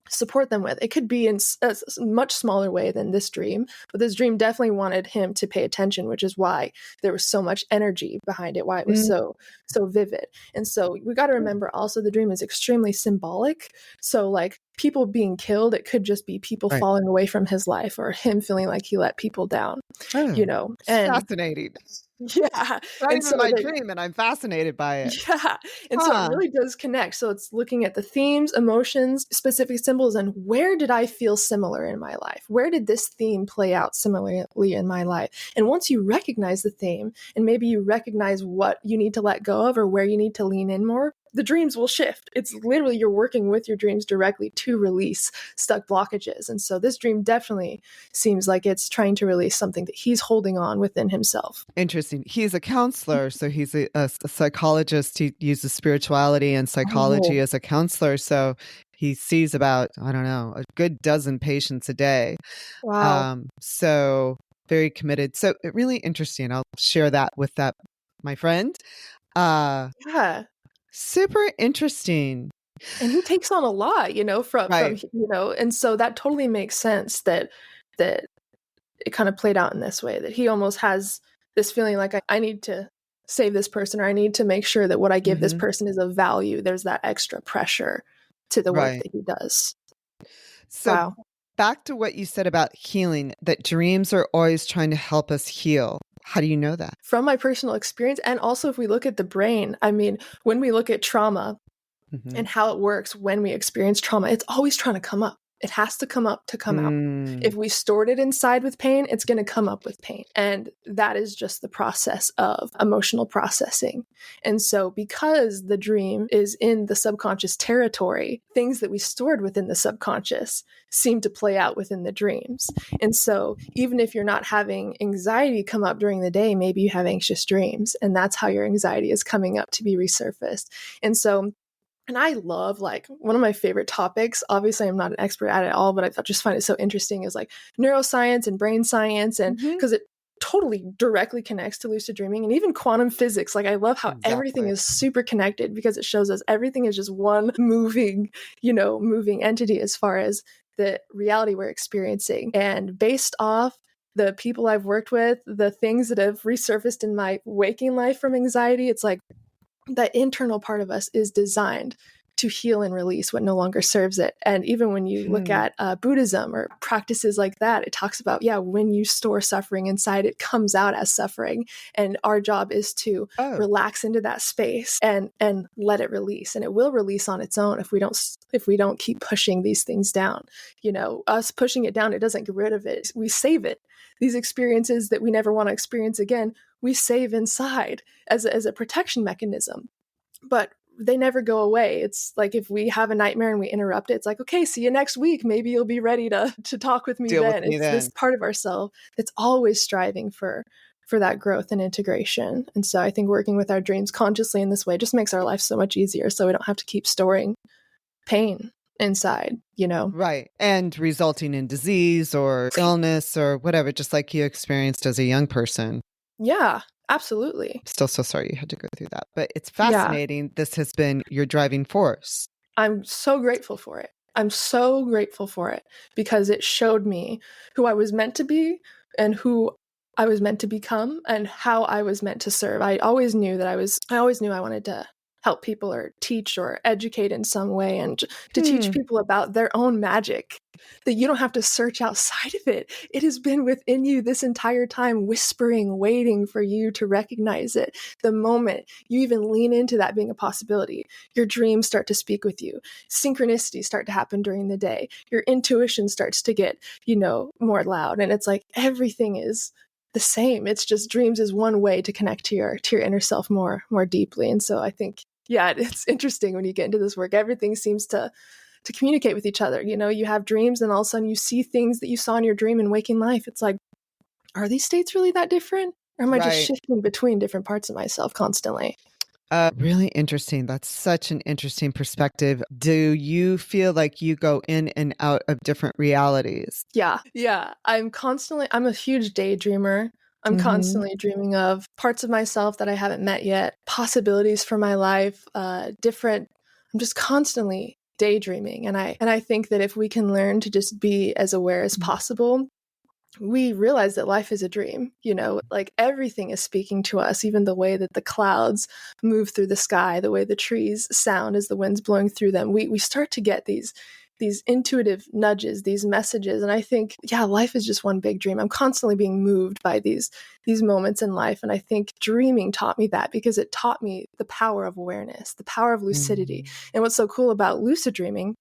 Speaker 3: support them with. It could be in a much smaller way than this dream, but this dream definitely wanted him to pay attention, which is why there was so much energy behind it, why it was so vivid. And so we got to remember also the dream is extremely symbolic. So like people being killed. It could just be people
Speaker 2: Right.
Speaker 3: falling away from his life or him feeling like he let people down,
Speaker 2: Oh,
Speaker 3: and
Speaker 2: fascinating.
Speaker 3: yeah.
Speaker 2: Not
Speaker 3: And
Speaker 2: even
Speaker 3: so
Speaker 2: my dream, and I'm fascinated by it.
Speaker 3: yeah. And so it
Speaker 2: Huh.
Speaker 3: really does connect. So it's looking at the themes, emotions, specific symbols, and where did I feel similar in my life? Where did this theme play out similarly in my life? And once you recognize the theme and maybe you recognize what you need to let go of or where you need to lean in more, the dreams will shift. It's literally you're working with your dreams directly to release stuck blockages. And so this dream definitely seems like it's trying to release something that he's holding on within himself.
Speaker 2: Interesting. He's a counselor, so he's a psychologist. He uses spirituality and psychology
Speaker 3: Oh,
Speaker 2: as a counselor. So he sees about, I don't know, a good dozen patients a day.
Speaker 3: wow.
Speaker 2: So very committed. So really interesting. I'll share that with my friend.
Speaker 3: Yeah.
Speaker 2: Super interesting.
Speaker 3: And he takes on a lot, from
Speaker 2: Right.
Speaker 3: and so that totally makes sense that it kind of played out in this way, that he almost has this feeling like I need to save this person, or I need to make sure that what I give this
Speaker 2: Hmm.
Speaker 3: person is of value. There's that extra pressure to the work
Speaker 2: Right.
Speaker 3: that he does.
Speaker 2: So
Speaker 3: Wow.
Speaker 2: back to what you said about healing, that dreams are always trying to help us heal. How do you know that?
Speaker 3: From my personal experience, and also if we look at the brain, I mean, when we look at trauma
Speaker 2: Hmm.
Speaker 3: and how it works when we experience trauma, it's always trying to come up. It has to come up to come out.
Speaker 2: Mm.
Speaker 3: If we stored it inside with pain, it's going to come up with pain. And that is just the process of emotional processing. And so, because the dream is in the subconscious territory, things that we stored within the subconscious seem to play out within the dreams. And so, even if you're not having anxiety come up during the day, maybe you have anxious dreams, and that's how your anxiety is coming up to be resurfaced. And so, and I love, like, one of my favorite topics, obviously I'm not an expert at it all, but I just find it so interesting, is like neuroscience and brain science. And
Speaker 2: Hmm.
Speaker 3: because it totally directly connects to lucid dreaming and even quantum physics. Like, I love how everything
Speaker 2: Exactly.
Speaker 3: is super connected, because it shows us everything is just one moving entity as far as the reality we're experiencing. And based off the people I've worked with, the things that have resurfaced in my waking life from anxiety, it's like that internal part of us is designed to heal and release what no longer serves it. And even when you look
Speaker 2: Hmm.
Speaker 3: at Buddhism or practices like that, it talks about, when you store suffering inside, it comes out as suffering. And our job is to
Speaker 2: Oh,
Speaker 3: relax into that space and let it release. And it will release on its own if we don't keep pushing these things down. Us pushing it down, it doesn't get rid of it. We save it. These experiences that we never want to experience again, we save inside as a protection mechanism. But they never go away. It's like if we have a nightmare and we interrupt it, it's like, okay, see you next week. Maybe you'll be ready to talk with me
Speaker 2: deal with
Speaker 3: then.
Speaker 2: me
Speaker 3: It's this
Speaker 2: then.
Speaker 3: part of ourselves that's always striving for that growth and integration. And so I think working with our dreams consciously in this way just makes our life so much easier, so we don't have to keep storing pain inside.
Speaker 2: Right. And resulting in disease or illness or whatever, just like you experienced as a young person.
Speaker 3: Yeah, absolutely.
Speaker 2: Still so sorry you had to go through that. But it's
Speaker 3: Yeah.
Speaker 2: fascinating. This has been your driving force.
Speaker 3: I'm so grateful for it. I'm so grateful for it, because it showed me who I was meant to be and who I was meant to become and how I was meant to serve. I always knew I wanted to help people or teach or educate in some way, and to teach people about their own magic, that you don't have to search outside of it. It has been within you this entire time, whispering, waiting for you to recognize it. The moment you even lean into that being a possibility, your dreams start to speak with you. Synchronicities start to happen during the day. Your intuition starts to get, more loud. And it's like everything is the same. It's just dreams is one way to connect to your inner self more deeply. And so I think, it's interesting when you get into this work. Everything seems to communicate with each other. You have dreams, and all of a sudden you see things that you saw in your dream in waking life. It's like, are these states really that different? Or am I just
Speaker 2: Right.
Speaker 3: shifting between different parts of myself constantly?
Speaker 2: Really interesting. That's such an interesting perspective. Do you feel like you go in and out of different realities?
Speaker 3: Yeah. Yeah. I'm a huge daydreamer. I'm
Speaker 2: Hmm.
Speaker 3: constantly dreaming of parts of myself that I haven't met yet, possibilities for my life, I'm just constantly daydreaming. And I think that if we can learn to just be as aware as possible, we realize that life is a dream. Like everything is speaking to us, even the way that the clouds move through the sky, the way the trees sound as the wind's blowing through them. We start to get these these intuitive nudges, these messages. And I think, yeah, life is just one big dream. I'm constantly being moved by these moments in life. And I think dreaming taught me that, because it taught me the power of awareness, the power of lucidity. And what's so cool about lucid dreaming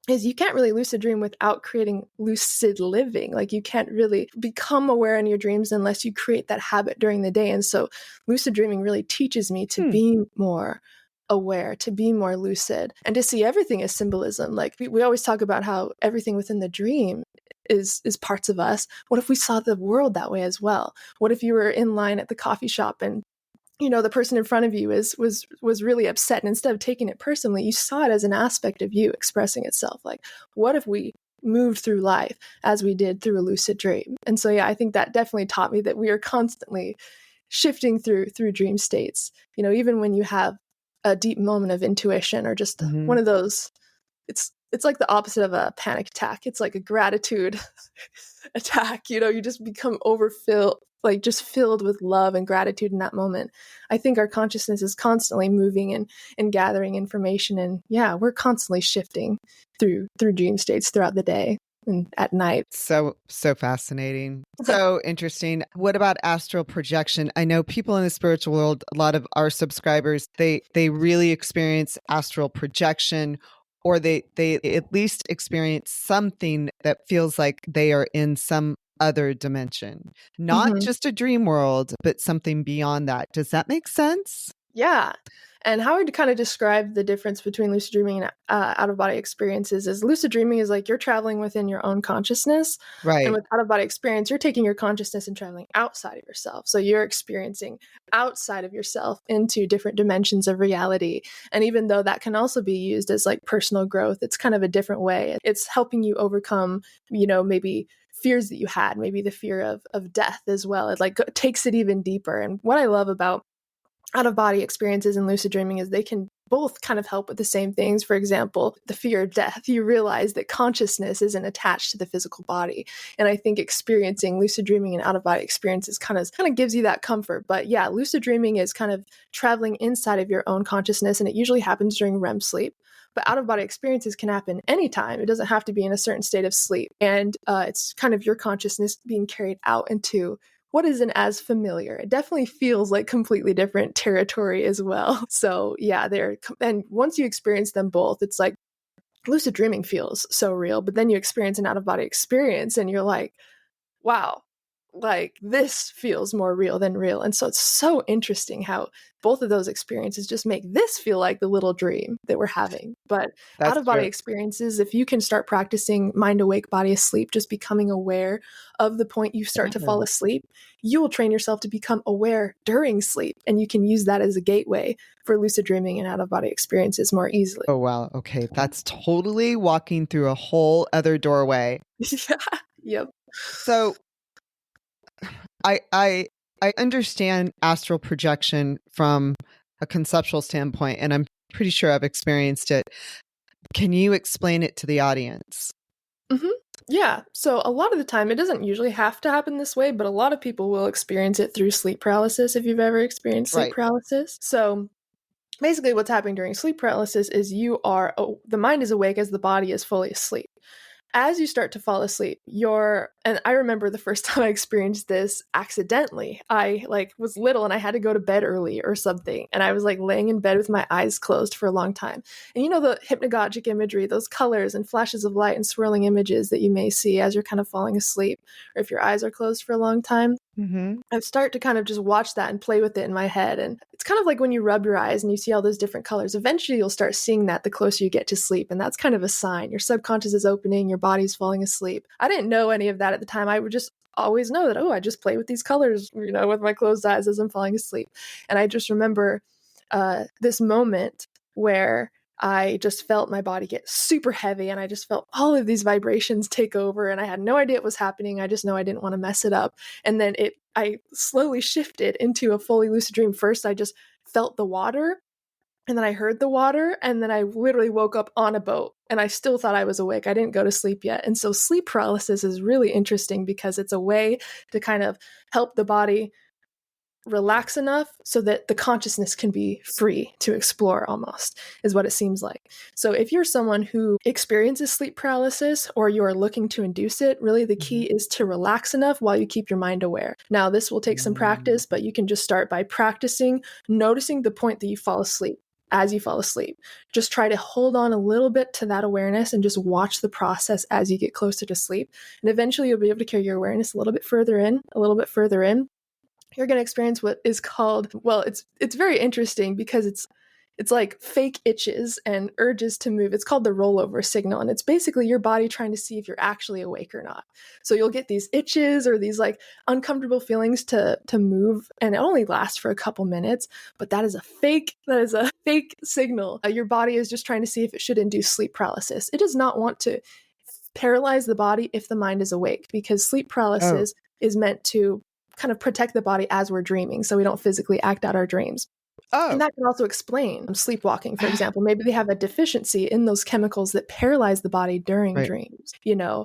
Speaker 3: is you can't really lucid dream without creating lucid living. Like, you can't really become aware in your dreams unless you create that habit during the day. And so lucid dreaming really teaches me to be more aware, to be more lucid, and to see everything as symbolism. Like, we always talk about how everything within the dream is parts of us. What if we saw the world that way as well? What if you were in line at the coffee shop and the person in front of you was really upset, and instead of taking it personally, you saw it as an aspect of you expressing itself? Like, what if we moved through life as we did through a lucid dream? And so, yeah, I think that definitely taught me that we are constantly shifting through dream states. Even when you have a deep moment of intuition, or just one of those, it's like the opposite of a panic attack. It's like a gratitude attack. You just become overfilled, like just filled with love and gratitude in that moment. I think our consciousness is constantly moving and gathering information, and yeah, we're constantly shifting through dream states throughout the day and at night.
Speaker 2: So fascinating. So interesting. What about astral projection? I know people in the spiritual world, a lot of our subscribers, they really experience astral projection, or they at least experience something that feels like they are in some other dimension, not just a dream world, but something beyond that. Does that make sense?
Speaker 3: Yeah. And how I would kind of describe the difference between lucid dreaming and out-of-body experiences is, lucid dreaming is like you're traveling within your own consciousness.
Speaker 2: Right.
Speaker 3: And with out-of-body experience, you're taking your consciousness and traveling outside of yourself. So you're experiencing outside of yourself into different dimensions of reality. And even though that can also be used as like personal growth, it's kind of a different way. It's helping you overcome, maybe fears that you had, maybe the fear of death as well. It like takes it even deeper. And what I love about out-of-body experiences and lucid dreaming is they can both kind of help with the same things. For example, the fear of death, you realize that consciousness isn't attached to the physical body. And I think experiencing lucid dreaming and out-of-body experiences kind of gives you that comfort. But yeah, lucid dreaming is kind of traveling inside of your own consciousness, and it usually happens during REM sleep. But out-of-body experiences can happen anytime. It doesn't have to be in a certain state of sleep. And it's kind of your consciousness being carried out into what isn't as familiar. It definitely feels like completely different territory as well. So yeah, and once you experience them both, it's like lucid dreaming feels so real, but then you experience an out-of-body experience and you're like, wow, like this feels more real than real. And so it's so interesting how both of those experiences just make this feel like the little dream that we're having. But out-of-body experiences, if you can start practicing mind awake, body asleep, just becoming aware of the point you start to fall asleep, you will train yourself to become aware during sleep. And you can use that as a gateway for lucid dreaming and out-of-body experiences more easily.
Speaker 2: Oh, wow. Okay. That's totally walking through a whole other doorway.
Speaker 3: Yeah. Yep.
Speaker 2: So I understand astral projection from a conceptual standpoint, and I'm pretty sure I've experienced it. Can you explain it to the audience?
Speaker 3: Yeah. So a lot of the time, it doesn't usually have to happen this way, but a lot of people will experience it through sleep paralysis, if you've ever experienced sleep paralysis. So basically what's happening during sleep paralysis is the mind is awake as the body is fully asleep. As you start to fall asleep, and I remember the first time I experienced this accidentally. I was little and I had to go to bed early or something. And I was laying in bed with my eyes closed for a long time. And the hypnagogic imagery, those colors and flashes of light and swirling images that you may see as you're kind of falling asleep, or if your eyes are closed for a long time. I start to kind of just watch that and play with it in my head. And it's kind of like when you rub your eyes and you see all those different colors. Eventually, you'll start seeing that the closer you get to sleep. And that's kind of a sign. Your subconscious is opening, your body's falling asleep. I didn't know any of that at the time. I would just always know that, I just play with these colors, with my closed eyes as I'm falling asleep. And I just remember this moment where I just felt my body get super heavy, and I just felt all of these vibrations take over, and I had no idea what was happening. I just know I didn't want to mess it up. And then I slowly shifted into a fully lucid dream. First, I just felt the water, and then I heard the water, and then I literally woke up on a boat, and I still thought I was awake. I didn't go to sleep yet. And so sleep paralysis is really interesting because it's a way to kind of help the body relax enough so that the consciousness can be free to explore, almost, is what it seems like. So if you're someone who experiences sleep paralysis or you are looking to induce it, really the key is to relax enough while you keep your mind aware. Now, this will take some practice, but you can just start by practicing noticing the point that you fall asleep. As you fall asleep, just try to hold on a little bit to that awareness and just watch the process as you get closer to sleep. And eventually you'll be able to carry your awareness a little bit further in, a little bit further in. You're going to experience what is called, well, it's very interesting because it's like fake itches and urges to move. It's called the rollover signal. And it's basically your body trying to see if you're actually awake or not. So you'll get these itches or these like uncomfortable feelings to move. And it only lasts for a couple minutes, but that is a fake signal. Your body is just trying to see if it should induce sleep paralysis. It does not want to paralyze the body if the mind is awake, because sleep paralysis is meant to kind of protect the body as we're dreaming so we don't physically act out our dreams. And that can also explain sleepwalking, for example. Maybe they have a deficiency in those chemicals that paralyze the body during dreams,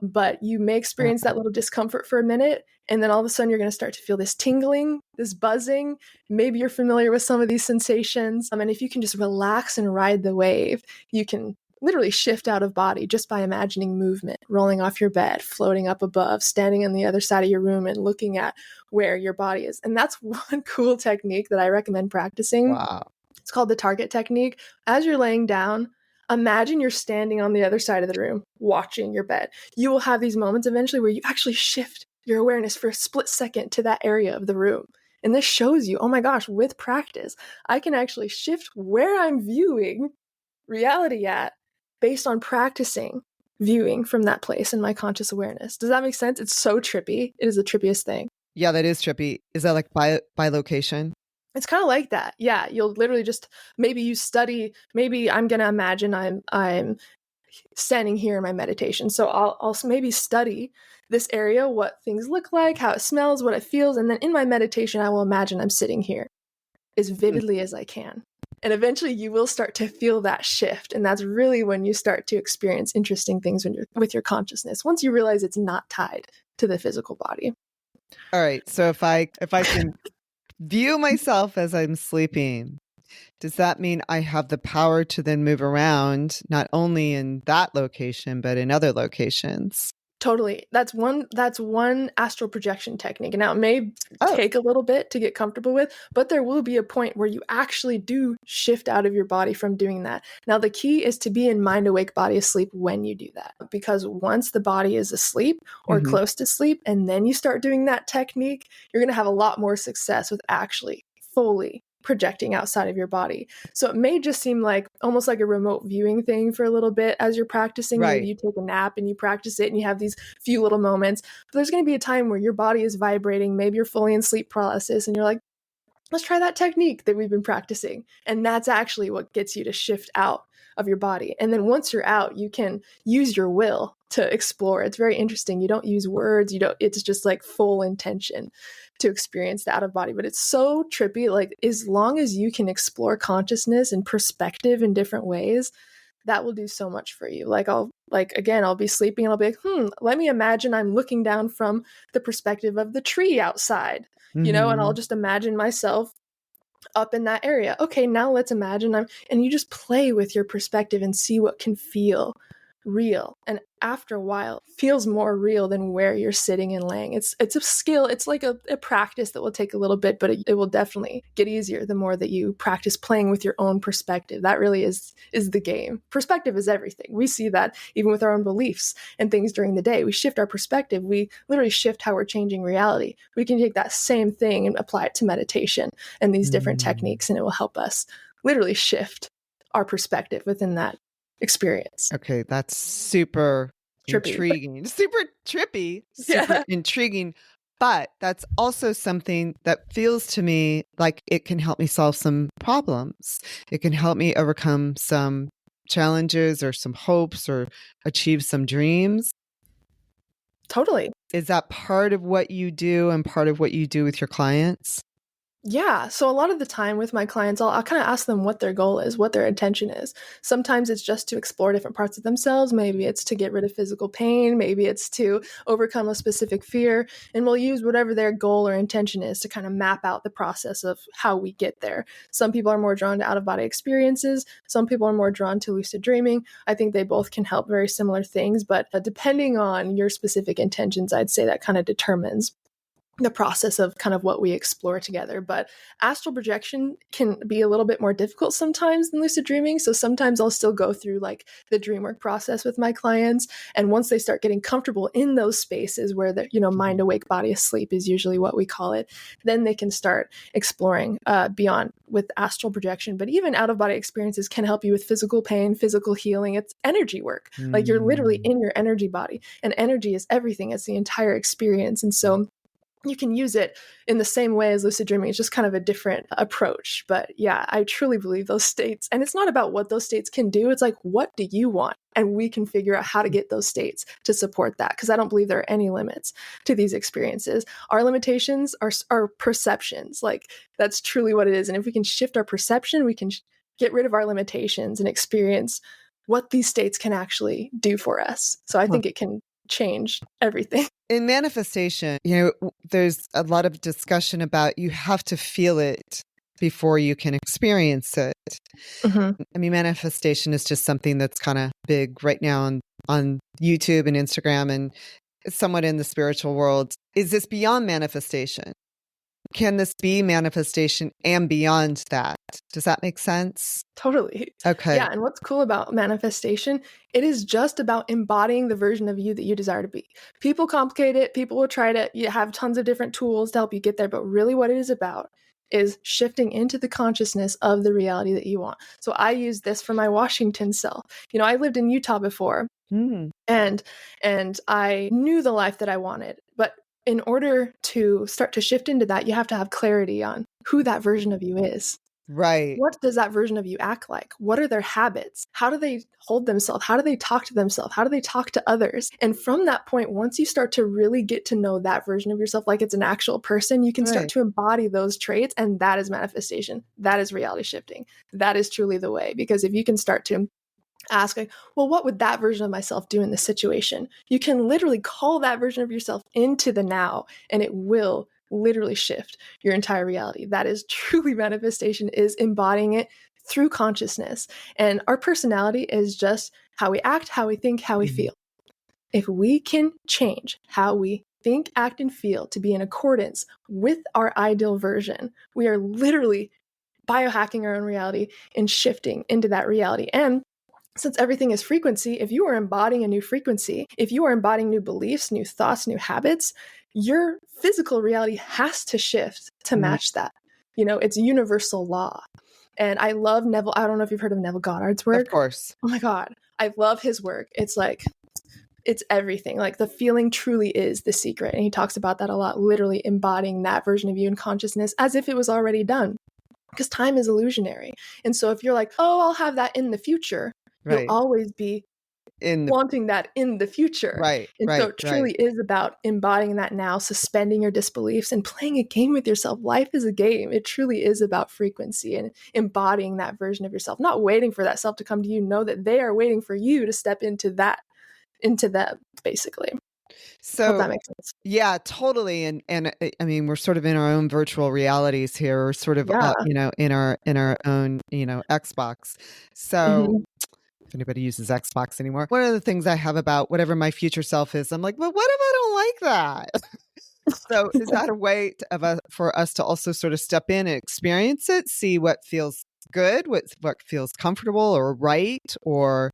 Speaker 3: but you may experience that little discomfort for a minute. And then all of a sudden you're going to start to feel this tingling, this buzzing. Maybe you're familiar with some of these sensations. And if you can just relax and ride the wave, you can literally shift out of body just by imagining movement, rolling off your bed, floating up above, standing on the other side of your room and looking at where your body is. And that's one cool technique that I recommend practicing.
Speaker 2: Wow.
Speaker 3: It's called the target technique. As you're laying down, imagine you're standing on the other side of the room, watching your bed. You will have these moments eventually where you actually shift your awareness for a split second to that area of the room. And this shows you, oh my gosh, with practice, I can actually shift where I'm viewing reality at based on practicing viewing from that place in my conscious awareness. Does that make sense? It's so trippy. It is the trippiest thing.
Speaker 2: Yeah, that is trippy. Is that like by location?
Speaker 3: It's kind of like that. Yeah, you'll literally just, maybe you study, maybe I'm going to imagine I'm standing here in my meditation. So I'll maybe study this area, what things look like, how it smells, what it feels. And then in my meditation, I will imagine I'm sitting here as vividly as I can. And eventually you will start to feel that shift. And that's really when you start to experience interesting things with your consciousness, once you realize it's not tied to the physical body.
Speaker 2: All right. So if I can view myself as I'm sleeping, does that mean I have the power to then move around, not only in that location, but in other locations?
Speaker 3: Totally. That's one astral projection technique. And now it may take a little bit to get comfortable with, but there will be a point where you actually do shift out of your body from doing that. Now, the key is to be in mind awake, body asleep when you do that. Because once the body is asleep or close to sleep, and then you start doing that technique, you're going to have a lot more success with actually fully projecting outside of your body. So it may just seem like almost like a remote viewing thing for a little bit as you're practicing.
Speaker 2: Right.
Speaker 3: Maybe you take a nap and you practice it and you have these few little moments. But there's going to be a time where your body is vibrating. Maybe you're fully in sleep paralysis and you're like, let's try that technique that we've been practicing. And that's actually what gets you to shift out of your body. And then once you're out, you can use your will to explore. It's very interesting. You don't use words. It's just like full intention to experience the out of body. But it's so trippy. Like, as long as you can explore consciousness and perspective in different ways, that will do so much for you. I'll be sleeping and I'll be like, let me imagine I'm looking down from the perspective of the tree outside, and I'll just imagine myself up in that area. Okay, now let's imagine and you just play with your perspective and see what can feel real. And after a while, it feels more real than where you're sitting and laying. It's a skill. It's like a practice that will take a little bit, but it will definitely get easier the more that you practice playing with your own perspective. That really is the game. Perspective is everything. We see that even with our own beliefs and things during the day. We shift our perspective. We literally shift how we're changing reality. We can take that same thing and apply it to meditation and these different techniques, and it will help us literally shift our perspective within that experience.
Speaker 2: Okay, that's super
Speaker 3: trippy.
Speaker 2: Intriguing. Super trippy, super intriguing. But that's also something that feels to me like it can help me solve some problems. It can help me overcome some challenges or some hopes or achieve some dreams.
Speaker 3: Totally.
Speaker 2: Is that part of what you do and part of what you do with your clients?
Speaker 3: Yeah. So a lot of the time with my clients, I'll kind of ask them what their goal is, what their intention is. Sometimes it's just to explore different parts of themselves. Maybe it's to get rid of physical pain. Maybe it's to overcome a specific fear. And we'll use whatever their goal or intention is to kind of map out the process of how we get there. Some people are more drawn to out of body experiences. Some people are more drawn to lucid dreaming. I think they both can help very similar things. But depending on your specific intentions, I'd say that kind of determines the process of kind of what we explore together. But astral projection can be a little bit more difficult sometimes than lucid dreaming. So sometimes I'll still go through like the dream work process with my clients. And once they start getting comfortable in those spaces where the, mind awake, body asleep is usually what we call it, then they can start exploring beyond with astral projection. But even out of body experiences can help you with physical pain, physical healing. It's energy work. Like you're literally in your energy body, and energy is everything. It's the entire experience. And so you can use it in the same way as lucid dreaming. It's just kind of a different approach. But yeah, I truly believe those states. And it's not about what those states can do. It's like, what do you want? And we can figure out how to get those states to support that. Because I don't believe there are any limits to these experiences. Our limitations are perceptions. Like that's truly what it is. And if we can shift our perception, we can get rid of our limitations and experience what these states can actually do for us. So I think it can change everything.
Speaker 2: In manifestation, there's a lot of discussion about you have to feel it before you can experience it. Mm-hmm. I mean, manifestation is just something that's kind of big right now on YouTube and Instagram and somewhat in the spiritual world. Is this beyond manifestation? Can this be manifestation and beyond that? Does that make sense?
Speaker 3: Totally.
Speaker 2: Okay.
Speaker 3: Yeah. And what's cool about manifestation, it is just about embodying the version of you that you desire to be. People complicate it. People will try to have tons of different tools to help you get there. But really what it is about is shifting into the consciousness of the reality that you want. So I use this for my Washington self. I lived in Utah before and I knew the life that I wanted. But in order to start to shift into that, you have to have clarity on who that version of you is.
Speaker 2: Right.
Speaker 3: What does that version of you act like? What are their habits? How do they hold themselves? How do they talk to themselves? How do they talk to others? And from that point, once you start to really get to know that version of yourself like it's an actual person, you can start to embody those traits. And that is manifestation. That is reality shifting. That is truly the way. Because if you can start to ask, like, well, what would that version of myself do in this situation? You can literally call that version of yourself into the now, and it will literally shift your entire reality. That is truly manifestation, is embodying it through consciousness. And our personality is just how we act, how we think, how we feel. If we can change how we think, act, and feel to be in accordance with our ideal version, we are literally biohacking our own reality and shifting into that reality. And since everything is frequency, if you are embodying a new frequency, if you are embodying new beliefs, new thoughts, new habits, your physical reality has to shift to match that. It's universal law. And I love Neville. I don't know if you've heard of Neville Goddard's work.
Speaker 2: Of course.
Speaker 3: Oh my God. I love his work. It's like, it's everything. Like the feeling truly is the secret. And he talks about that a lot, literally embodying that version of you in consciousness as if it was already done. Because time is illusionary. And so if you're like, oh, I'll have that in the future, you'll always be wanting that in the future.
Speaker 2: Right.
Speaker 3: And so it truly is about embodying that now, suspending your disbeliefs and playing a game with yourself. Life is a game. It truly is about frequency and embodying that version of yourself, not waiting for that self to come to you. Know that they are waiting for you to step into them, basically.
Speaker 2: So
Speaker 3: hope that makes sense.
Speaker 2: Yeah, totally. And I mean, we're sort of in our own virtual realities here, or sort of, in our own, Xbox. So if anybody uses Xbox anymore, one of the things I have about whatever my future self is, I'm like, well, what if I don't like that? So is that a way for us to also sort of step in and experience it, see what feels good, what feels comfortable or right, or,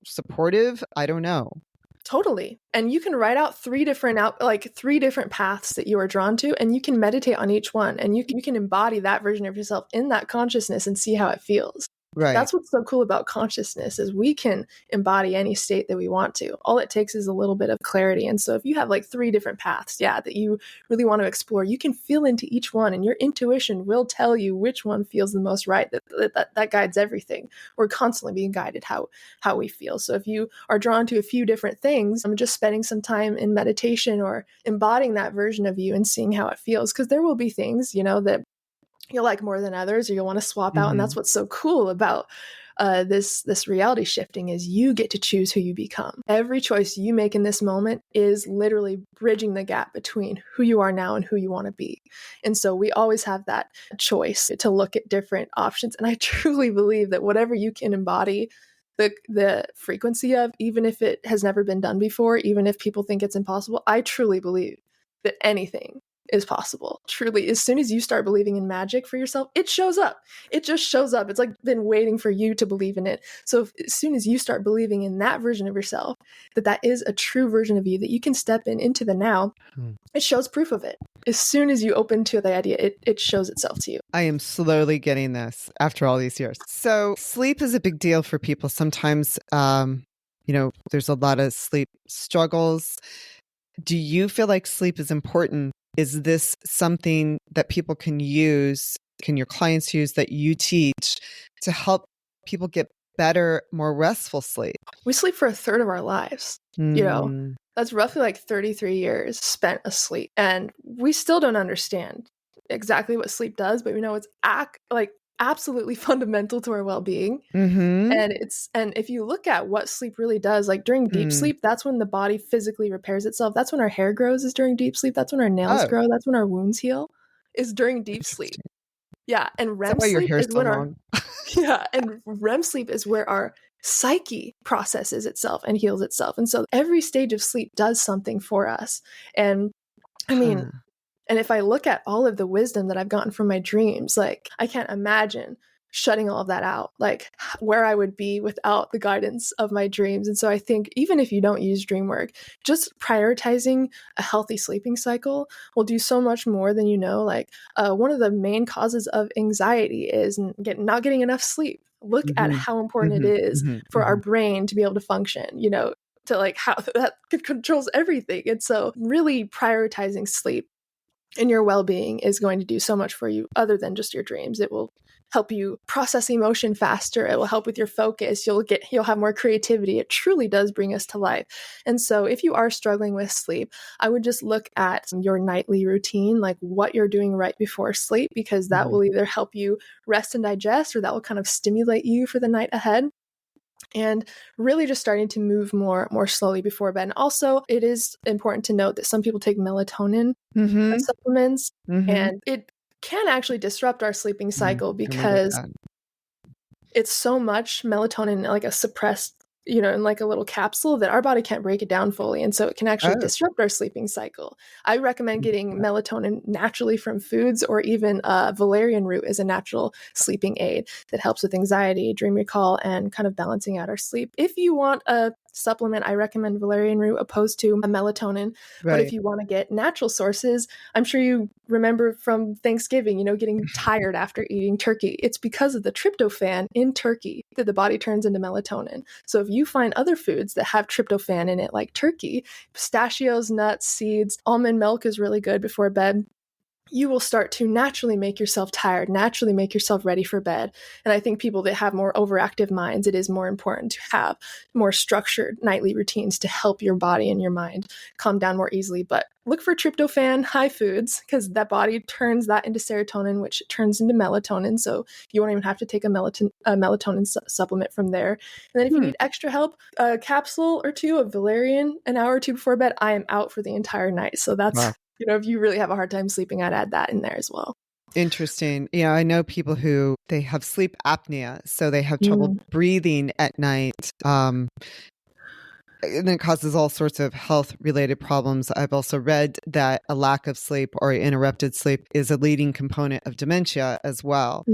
Speaker 2: supportive? I don't know.
Speaker 3: Totally. And you can write out three different paths that you are drawn to, and you can meditate on each one, and you can embody that version of yourself in that consciousness and see how it feels.
Speaker 2: Right.
Speaker 3: That's what's so cool about consciousness is we can embody any state that we want to. All it takes is a little bit of clarity. And so if you have like 3 different paths, that you really want to explore, you can feel into each one and your intuition will tell you which one feels the most right. That guides everything. We're constantly being guided how we feel. So if you are drawn to a few different things, I'm just spending some time in meditation or embodying that version of you and seeing how it feels. Because there will be things, that you'll like more than others, or you'll want to swap out. And that's what's so cool about this reality shifting is you get to choose who you become. Every choice you make in this moment is literally bridging the gap between who you are now and who you want to be. And so we always have that choice to look at different options. And I truly believe that whatever you can embody the frequency of, even if it has never been done before, even if people think it's impossible, I truly believe that anything is possible. Truly, as soon as you start believing in magic for yourself, it shows up. It just shows up. It's like been waiting for you to believe in it. So as soon as you start believing in that version of yourself, that is a true version of you that you can step into the now, it shows proof of it. As soon as you open to the idea, it shows itself to you.
Speaker 2: I am slowly getting this after all these years. So sleep is a big deal for people. Sometimes, there's a lot of sleep struggles. Do you feel like sleep is important? Is this something that people can use, can your clients use, that you teach to help people get better, more restful sleep?
Speaker 3: We sleep for a third of our lives. That's roughly like 33 years spent asleep. And we still don't understand exactly what sleep does, but we know it's absolutely fundamental to our well-being. And if you look at what sleep really does, like during deep sleep, that's when the body physically repairs itself. That's when our hair grows, is during deep sleep. That's when our nails grow. That's when our wounds heal, is during deep sleep. Yeah. And REM sleep is when and REM sleep is where our psyche processes itself and heals itself. And so every stage of sleep does something for us. And I mean, and if I look at all of the wisdom that I've gotten from my dreams, like I can't imagine shutting all of that out, like where I would be without the guidance of my dreams. And so I think even if you don't use dream work, just prioritizing a healthy sleeping cycle will do so much more than you know. Like one of the main causes of anxiety is not getting enough sleep. Look at how important it is for our brain to be able to function, to like how that controls everything. And so really prioritizing sleep and your well-being is going to do so much for you other than just your dreams. It will help you process emotion faster. It will help with your focus. You'll have more creativity. It truly does bring us to life. And so if you are struggling with sleep, I would just look at your nightly routine, like what you're doing right before sleep, because that will either help you rest and digest, or that will kind of stimulate you for the night ahead. And really just starting to move more slowly before bed. And also, it is important to note that some people take melatonin supplements, and it can actually disrupt our sleeping cycle because it's so much melatonin, like a suppressed, in like a little capsule, that our body can't break it down fully. And so it can actually disrupt our sleeping cycle. I recommend getting melatonin naturally from foods, or even valerian root is a natural sleeping aid that helps with anxiety, dream recall, and kind of balancing out our sleep. If you want a supplement, I recommend valerian root opposed to a melatonin. But if you want to get natural sources, I'm sure you remember from Thanksgiving, getting tired after eating turkey. It's because of the tryptophan in turkey that the body turns into melatonin. So if you find other foods that have tryptophan in it, like turkey, pistachios, nuts, seeds, almond milk is really good before bed, you will start to naturally make yourself tired, naturally make yourself ready for bed. And I think people that have more overactive minds, it is more important to have more structured nightly routines to help your body and your mind calm down more easily. But look for tryptophan high foods, because that body turns that into serotonin, which turns into melatonin. So you won't even have to take a melatonin supplement from there. And then if you need extra help, a capsule or two of valerian an hour or two before bed, I am out for the entire night. So that's if you really have a hard time sleeping, I'd add that in there as well.
Speaker 2: Interesting. Yeah, I know people who they have sleep apnea, so they have trouble breathing at night. And it causes all sorts of health-related problems. I've also read that a lack of sleep or interrupted sleep is a leading component of dementia as well.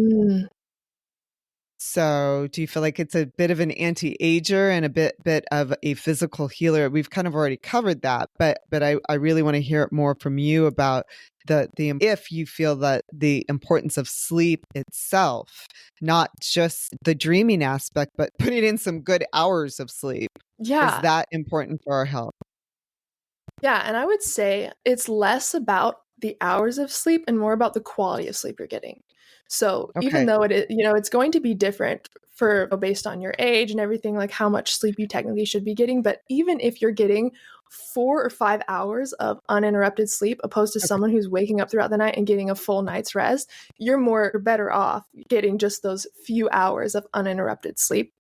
Speaker 2: So do you feel like it's a bit of an anti-ager and a bit of a physical healer? We've kind of already covered that, but I really want to hear more from you about the if you feel that the importance of sleep itself, not just the dreaming aspect, but putting in some good hours of sleep. Is
Speaker 3: Yeah.
Speaker 2: that important for our health?
Speaker 3: Yeah, and I would say it's less about the hours of sleep and more about the quality of sleep you're getting. So even
Speaker 2: Okay.
Speaker 3: though it's going to be different for based on your age and everything, like how much sleep you technically should be getting, but even if you're getting 4 or 5 hours of uninterrupted sleep, opposed to
Speaker 2: Okay.
Speaker 3: someone who's waking up throughout the night and getting a full night's rest, you're better off getting just those few hours of uninterrupted sleep.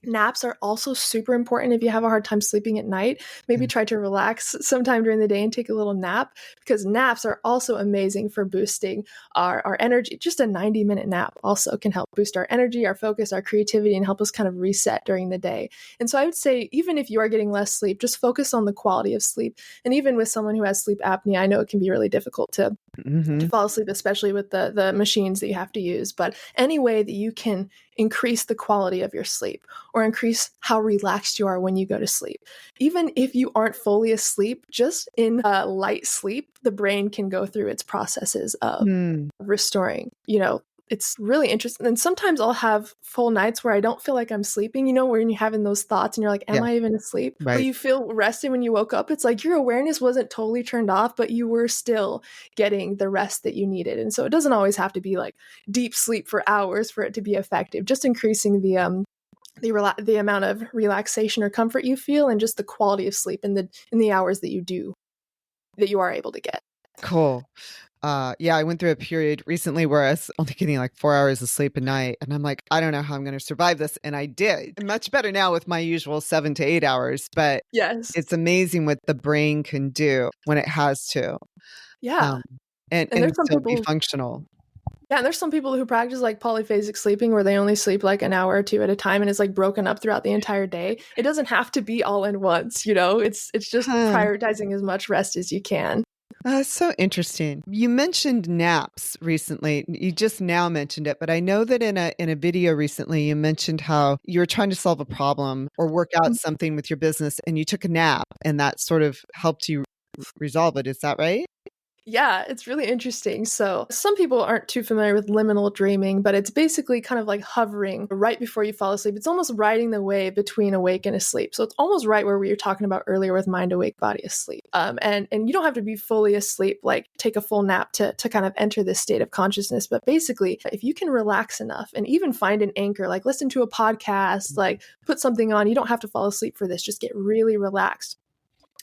Speaker 3: Naps are also super important if you have a hard time sleeping at night. Maybe
Speaker 2: Yeah.
Speaker 3: try to relax sometime during the day and take a little nap, because naps are also amazing for boosting our energy. Just a 90-minute nap also can help boost our energy, our focus, our creativity, and help us kind of reset during the day. And so I would say, even if you are getting less sleep, just focus on the quality of sleep. And even with someone who has sleep apnea, I know it can be really difficult to
Speaker 2: Mm-hmm.
Speaker 3: fall asleep, especially with the machines that you have to use. But any way that you can increase the quality of your sleep or increase how relaxed you are when you go to sleep. Even if you aren't fully asleep, just in light sleep, the brain can go through its processes of
Speaker 2: Hmm.
Speaker 3: restoring, it's really interesting. And sometimes I'll have full nights where I don't feel like I'm sleeping, when you're having those thoughts and you're like, am
Speaker 2: Yeah.
Speaker 3: I even asleep? But
Speaker 2: Right.
Speaker 3: you feel rested when you woke up. It's like your awareness wasn't totally turned off, but you were still getting the rest that you needed. And so it doesn't always have to be like deep sleep for hours for it to be effective. Just increasing the amount of relaxation or comfort you feel, and just the quality of sleep in the hours that you are able to get.
Speaker 2: Cool. Yeah, I went through a period recently where I was only getting like 4 hours of sleep a night. And I'm like, I don't know how I'm going to survive this. And I did. I'm much better now with my usual 7 to 8 hours, but
Speaker 3: Yes.
Speaker 2: it's amazing what the brain can do when it has to,
Speaker 3: Yeah.
Speaker 2: um, and,
Speaker 3: And
Speaker 2: and
Speaker 3: there's some
Speaker 2: still be
Speaker 3: people
Speaker 2: functional.
Speaker 3: Yeah, and there's some people who practice like polyphasic sleeping where they only sleep like an hour or two at a time, and it's like broken up throughout the entire day. It doesn't have to be all in once, It's just
Speaker 2: Huh.
Speaker 3: prioritizing as much rest as you can.
Speaker 2: So interesting. You mentioned naps recently. You just now mentioned it, but I know that in a video recently you mentioned how you were trying to solve a problem or work out something with your business and you took a nap and that sort of helped you resolve it. Is that right?
Speaker 3: Yeah, it's really interesting. So, some people aren't too familiar with liminal dreaming, but it's basically kind of like hovering right before you fall asleep. It's almost riding the wave between awake and asleep. So, it's almost right where we were talking about earlier with mind awake, body asleep. And you don't have to be fully asleep, like take a full nap to kind of enter this state of consciousness. But basically, if you can relax enough and even find an anchor, like listen to a podcast, like put something on, you don't have to fall asleep for this, just get really relaxed.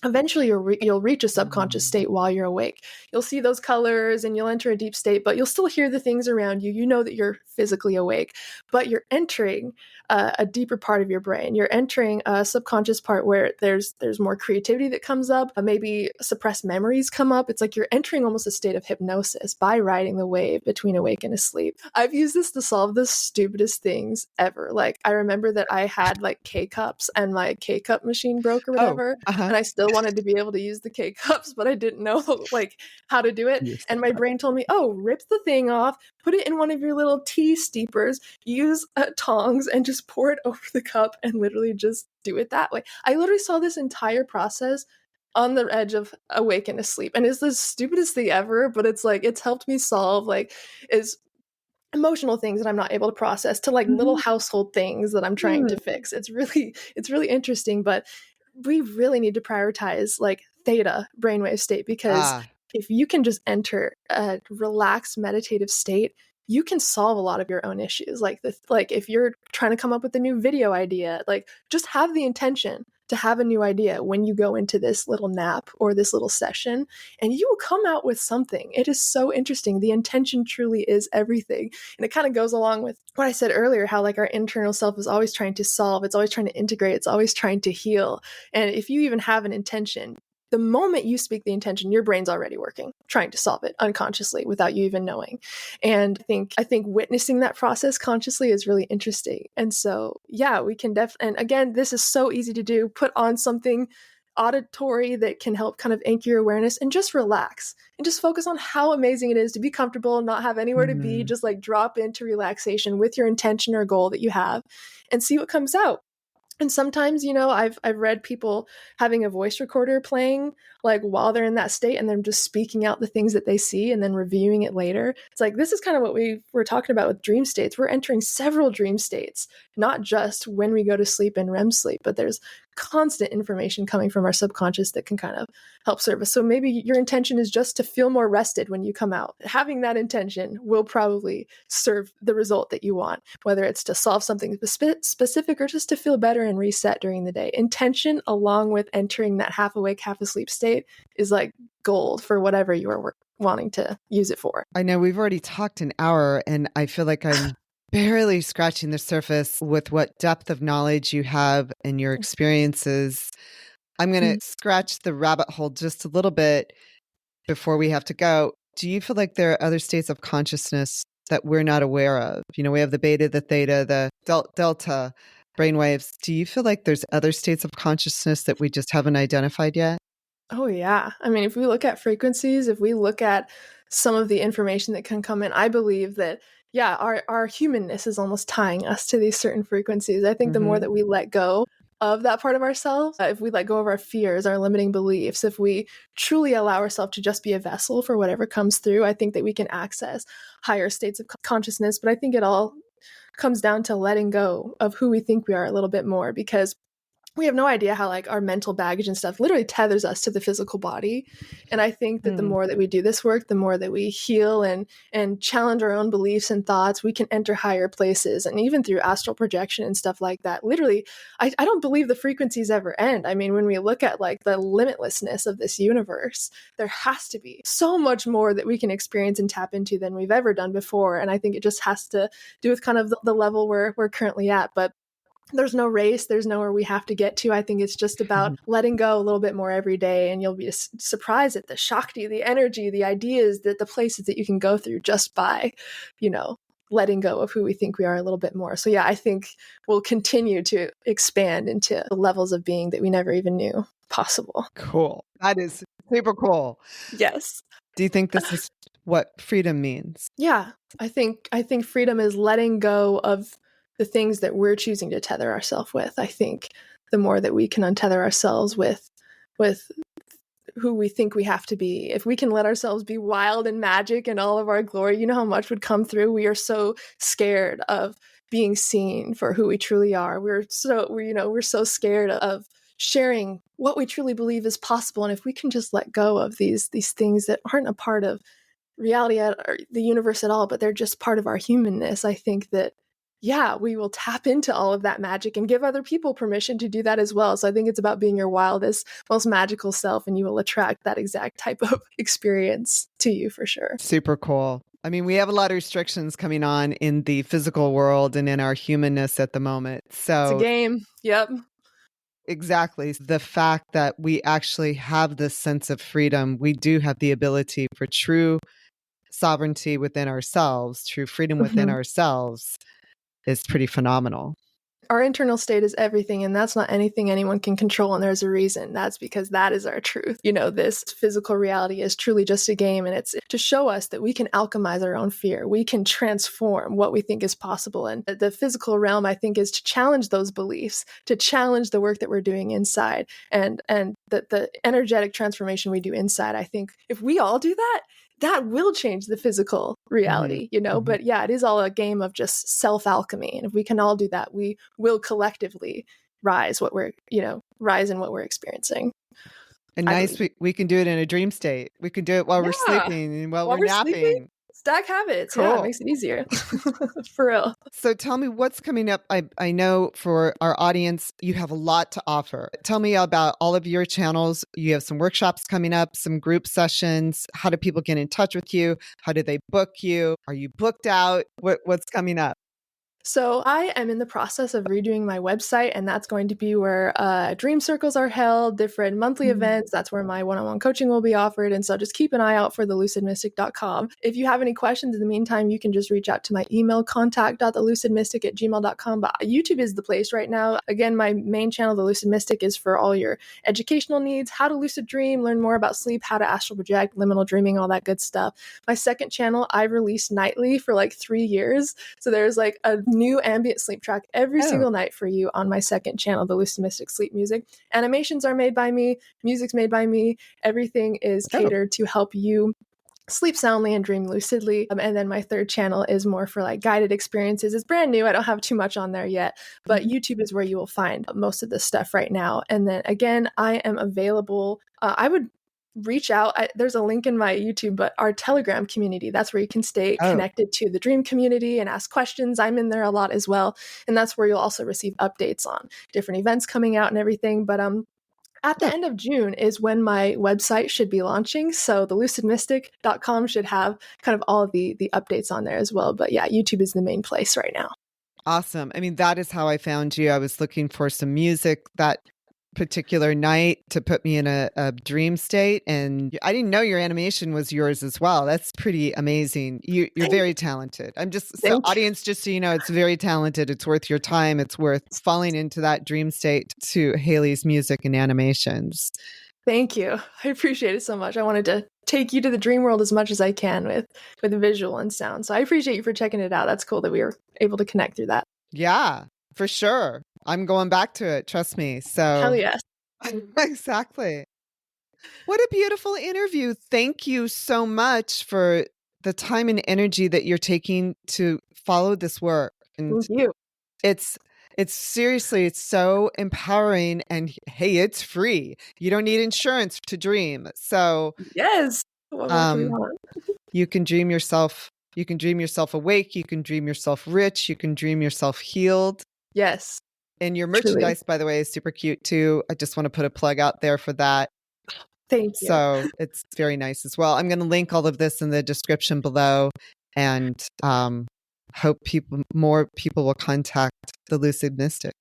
Speaker 3: Eventually you'll reach a subconscious state while you're awake. You'll see those colors and you'll enter a deep state, but you'll still hear the things around you. You know that you're physically awake, but you're entering a deeper part of your brain. You're entering a subconscious part where there's more creativity that comes up. Maybe suppressed memories come up. It's like you're entering almost a state of hypnosis by riding the wave between awake and asleep. I've used this to solve the stupidest things ever. Like, I remember that I had like K-cups and my K-cup machine broke or
Speaker 2: Oh,
Speaker 3: whatever,
Speaker 2: uh-huh.
Speaker 3: and I still wanted to be able to use the K-cups, but I didn't know like how to do it.
Speaker 2: Yes.
Speaker 3: And my brain told me, "Oh, rip the thing off, put it in one of your little tea steepers, use tongs, and just pour it over the cup, and literally just do it that way." I literally saw this entire process on the edge of awake and asleep, and it's the stupidest thing ever. But it's like it's helped me solve like is emotional things that I'm not able to process to like little
Speaker 2: Mhm.
Speaker 3: household things that I'm trying
Speaker 2: Mm.
Speaker 3: to fix. It's really interesting, but we really need to prioritize like theta brainwave state, because
Speaker 2: Ah,
Speaker 3: if you can just enter a relaxed meditative state, you can solve a lot of your own issues. Like if you're trying to come up with a new video idea, like just have the intention to have a new idea when you go into this little nap or this little session, and you will come out with something. It is so interesting. The intention truly is everything. And it kind of goes along with what I said earlier, how like our internal self is always trying to solve, it's always trying to integrate, it's always trying to heal. And if you even have an intention, the moment you speak the intention, your brain's already working, trying to solve it unconsciously without you even knowing. And I think witnessing that process consciously is really interesting. And so, yeah, we can and again, this is so easy to do. Put on something auditory that can help kind of anchor your awareness and just relax and just focus on how amazing it is to be comfortable, not have anywhere to be, just like drop into relaxation with your intention or goal that you have and see what comes out. And sometimes, I've read people having a voice recorder playing like while they're in that state and they're just speaking out the things that they see and then reviewing it later. It's like, this is kind of what we were talking about with dream states. We're entering several dream states, not just when we go to sleep and REM sleep, but there's constant information coming from our subconscious that can kind of help serve us. So maybe your intention is just to feel more rested when you come out. Having that intention will probably serve the result that you want, whether it's to solve something specific or just to feel better and reset during the day. Intention, along with entering that half awake, half asleep state, is like gold for whatever you are wanting to use it for.
Speaker 2: I know we've already talked an hour and I feel like I'm barely scratching the surface with what depth of knowledge you have and your experiences. I'm going to scratch the rabbit hole just a little bit before we have to go. Do you feel like there are other states of consciousness that we're not aware of? We have the beta, the theta, the delta brainwaves. Do you feel like there's other states of consciousness that we just haven't identified yet?
Speaker 3: Oh, yeah. I mean, if we look at frequencies, if we look at some of the information that can come in, I believe that, yeah, our humanness is almost tying us to these certain frequencies. I think the more that we let go of that part of ourselves, if we let go of our fears, our limiting beliefs, if we truly allow ourselves to just be a vessel for whatever comes through, I think that we can access higher states of consciousness. But I think it all comes down to letting go of who we think we are a little bit more, because we have no idea how like our mental baggage and stuff literally tethers us to the physical body. And I think that the more that we do this work, the more that we heal and challenge our own beliefs and thoughts, we can enter higher places. And even through astral projection and stuff like that, literally, I don't believe the frequencies ever end. I mean, when we look at like the limitlessness of this universe, there has to be so much more that we can experience and tap into than we've ever done before. And I think it just has to do with kind of the level we're currently at. But there's no race. There's nowhere we have to get to. I think it's just about letting go a little bit more every day. And you'll be surprised at the Shakti, the energy, the ideas, the places that you can go through just by, letting go of who we think we are a little bit more. So yeah, I think we'll continue to expand into the levels of being that we never even knew possible.
Speaker 2: Cool. That is super cool.
Speaker 3: Yes.
Speaker 2: Do you think this is what freedom means?
Speaker 3: Yeah. I think freedom is letting go of the things that we're choosing to tether ourselves with. I think the more that we can untether ourselves with who we think we have to be, if we can let ourselves be wild and magic and all of our glory, you know how much would come through. We are so scared of being seen for who we truly are. We're so scared of sharing what we truly believe is possible. And if we can just let go of these things that aren't a part of reality or the universe at all, but they're just part of our humanness, I think that we will tap into all of that magic and give other people permission to do that as well. So I think it's about being your wildest, most magical self, and you will attract that exact type of experience to you for sure.
Speaker 2: Super cool. I mean, we have a lot of restrictions coming on in the physical world and in our humanness at the moment. So
Speaker 3: it's a game. Yep.
Speaker 2: Exactly. The fact that we actually have this sense of freedom, we do have the ability for true sovereignty within ourselves, true freedom within ourselves, is pretty phenomenal.
Speaker 3: Our internal state is everything, and that's not anything anyone can control, and there's a reason. That's because that is our truth. This physical reality is truly just a game, and it's to show us that we can alchemize our own fear. We can transform what we think is possible, and the physical realm, I think, is to challenge those beliefs, to challenge the work that we're doing inside, and the energetic transformation we do inside. I think if we all do that, that will change the physical reality, But yeah, it is all a game of just self-alchemy. And if we can all do that, we will collectively rise in what we're experiencing.
Speaker 2: And we can do it in a dream state. We can do it while we're sleeping and while we're napping.
Speaker 3: Sleeping. Stack habits.
Speaker 2: Cool.
Speaker 3: Yeah, it makes it easier. For real.
Speaker 2: So tell me what's coming up. I know for our audience, you have a lot to offer. Tell me about all of your channels. You have some workshops coming up, some group sessions. How do people get in touch with you? How do they book you? Are you booked out? What's coming up?
Speaker 3: So I am in the process of redoing my website, and that's going to be where dream circles are held, different monthly events. That's where my one-on-one coaching will be offered. And so just keep an eye out for thelucidmystic.com. If you have any questions in the meantime, you can just reach out to my email, contact.thelucidmystic@gmail.com. But YouTube is the place right now. Again, my main channel, The Lucid Mystic, is for all your educational needs, how to lucid dream, learn more about sleep, how to astral project, liminal dreaming, all that good stuff. My second channel, I release nightly for like 3 years. So there's like a new ambient sleep track every single night for you on my second channel, The Lucid Mystic Sleep Music. Animations are made by me, music's made by me. Everything is catered to help you sleep soundly and dream lucidly. And then my third channel is more for like guided experiences. It's brand new. I don't have too much on there yet, but YouTube is where you will find most of this stuff right now. And then again, I am available. I would reach out. There's a link in my YouTube, but our Telegram community, that's where you can stay connected to the dream community and ask questions. I'm in there a lot as well. And that's where you'll also receive updates on different events coming out and everything. But at the end of June is when my website should be launching. So thelucidmystic.com should have kind of all of the updates on there as well. But yeah, YouTube is the main place right now.
Speaker 2: Awesome. I mean, that is how I found you. I was looking for some music that particular night to put me in a dream state, and I didn't know your animation was yours as well. That's pretty amazing. You're very talented. Audience, just so you know, it's very talented. It's worth your time. It's worth falling into that dream state to Haley's music and animations.
Speaker 3: Thank you. I appreciate it so much. I wanted to take you to the dream world as much as I can with visual and sound. So I appreciate you for checking it out. That's cool that we were able to connect through that.
Speaker 2: Yeah, for sure. I'm going back to it. Trust me. So
Speaker 3: hell yes.
Speaker 2: Exactly. What a beautiful interview. Thank you so much for the time and energy that you're taking to follow this work. And
Speaker 3: thank you.
Speaker 2: It's seriously, it's so empowering, and hey, it's free. You don't need insurance to dream. So
Speaker 3: yes,
Speaker 2: you can dream yourself. You can dream yourself awake. You can dream yourself rich. You can dream yourself healed.
Speaker 3: Yes.
Speaker 2: And your merchandise, by the way, is super cute too. I just want to put a plug out there for that.
Speaker 3: Thank you.
Speaker 2: So it's very nice as well. I'm going to link all of this in the description below, and hope more people will contact the Lucid Mystic.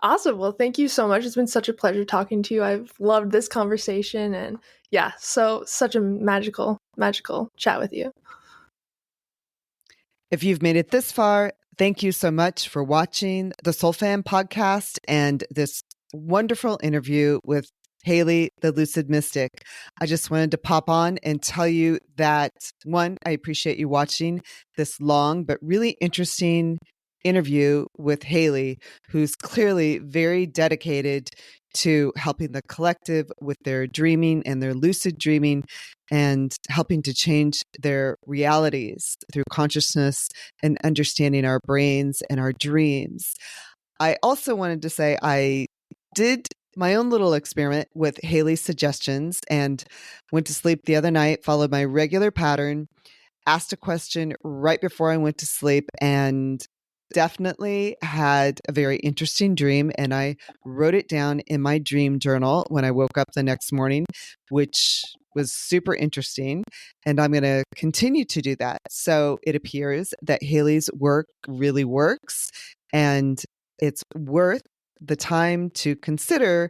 Speaker 3: Awesome. Well, thank you so much. It's been such a pleasure talking to you. I've loved this conversation, and yeah, such a magical chat with you.
Speaker 2: If you've made it this far, thank you so much for watching the Soul Fam podcast and this wonderful interview with Haley, the Lucid Mystic. I just wanted to pop on and tell you that, one, I appreciate you watching this long but really interesting interview with Haley, who's clearly very dedicated to helping the collective with their dreaming and their lucid dreaming, and helping to change their realities through consciousness and understanding our brains and our dreams. I also wanted to say I did my own little experiment with Haley's suggestions and went to sleep the other night, followed my regular pattern, asked a question right before I went to sleep, and definitely had a very interesting dream. And I wrote it down in my dream journal when I woke up the next morning, which was super interesting. And I'm going to continue to do that. So it appears that Haley's work really works, and it's worth the time to consider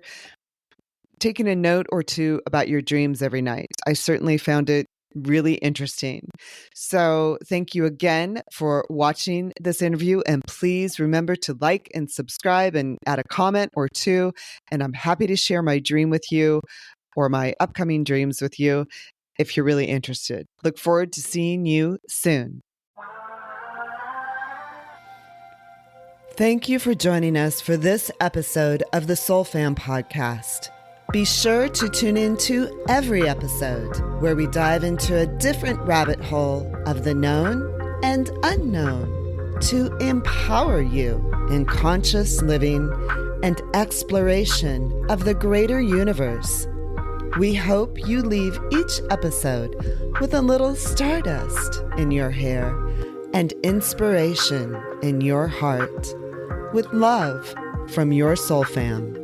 Speaker 2: taking a note or two about your dreams every night. I certainly found it really interesting. So thank you again for watching this interview, and please remember to like and subscribe and add a comment or two, and I'm happy to share my dream with you or my upcoming dreams with you if you're really interested. Look forward to seeing you soon. Thank you for joining us for this episode of the Soul Fam podcast. Be sure to tune in to every episode where we dive into a different rabbit hole of the known and unknown to empower you in conscious living and exploration of the greater universe. We hope you leave each episode with a little stardust in your hair and inspiration in your heart. With love from your Soul Fam.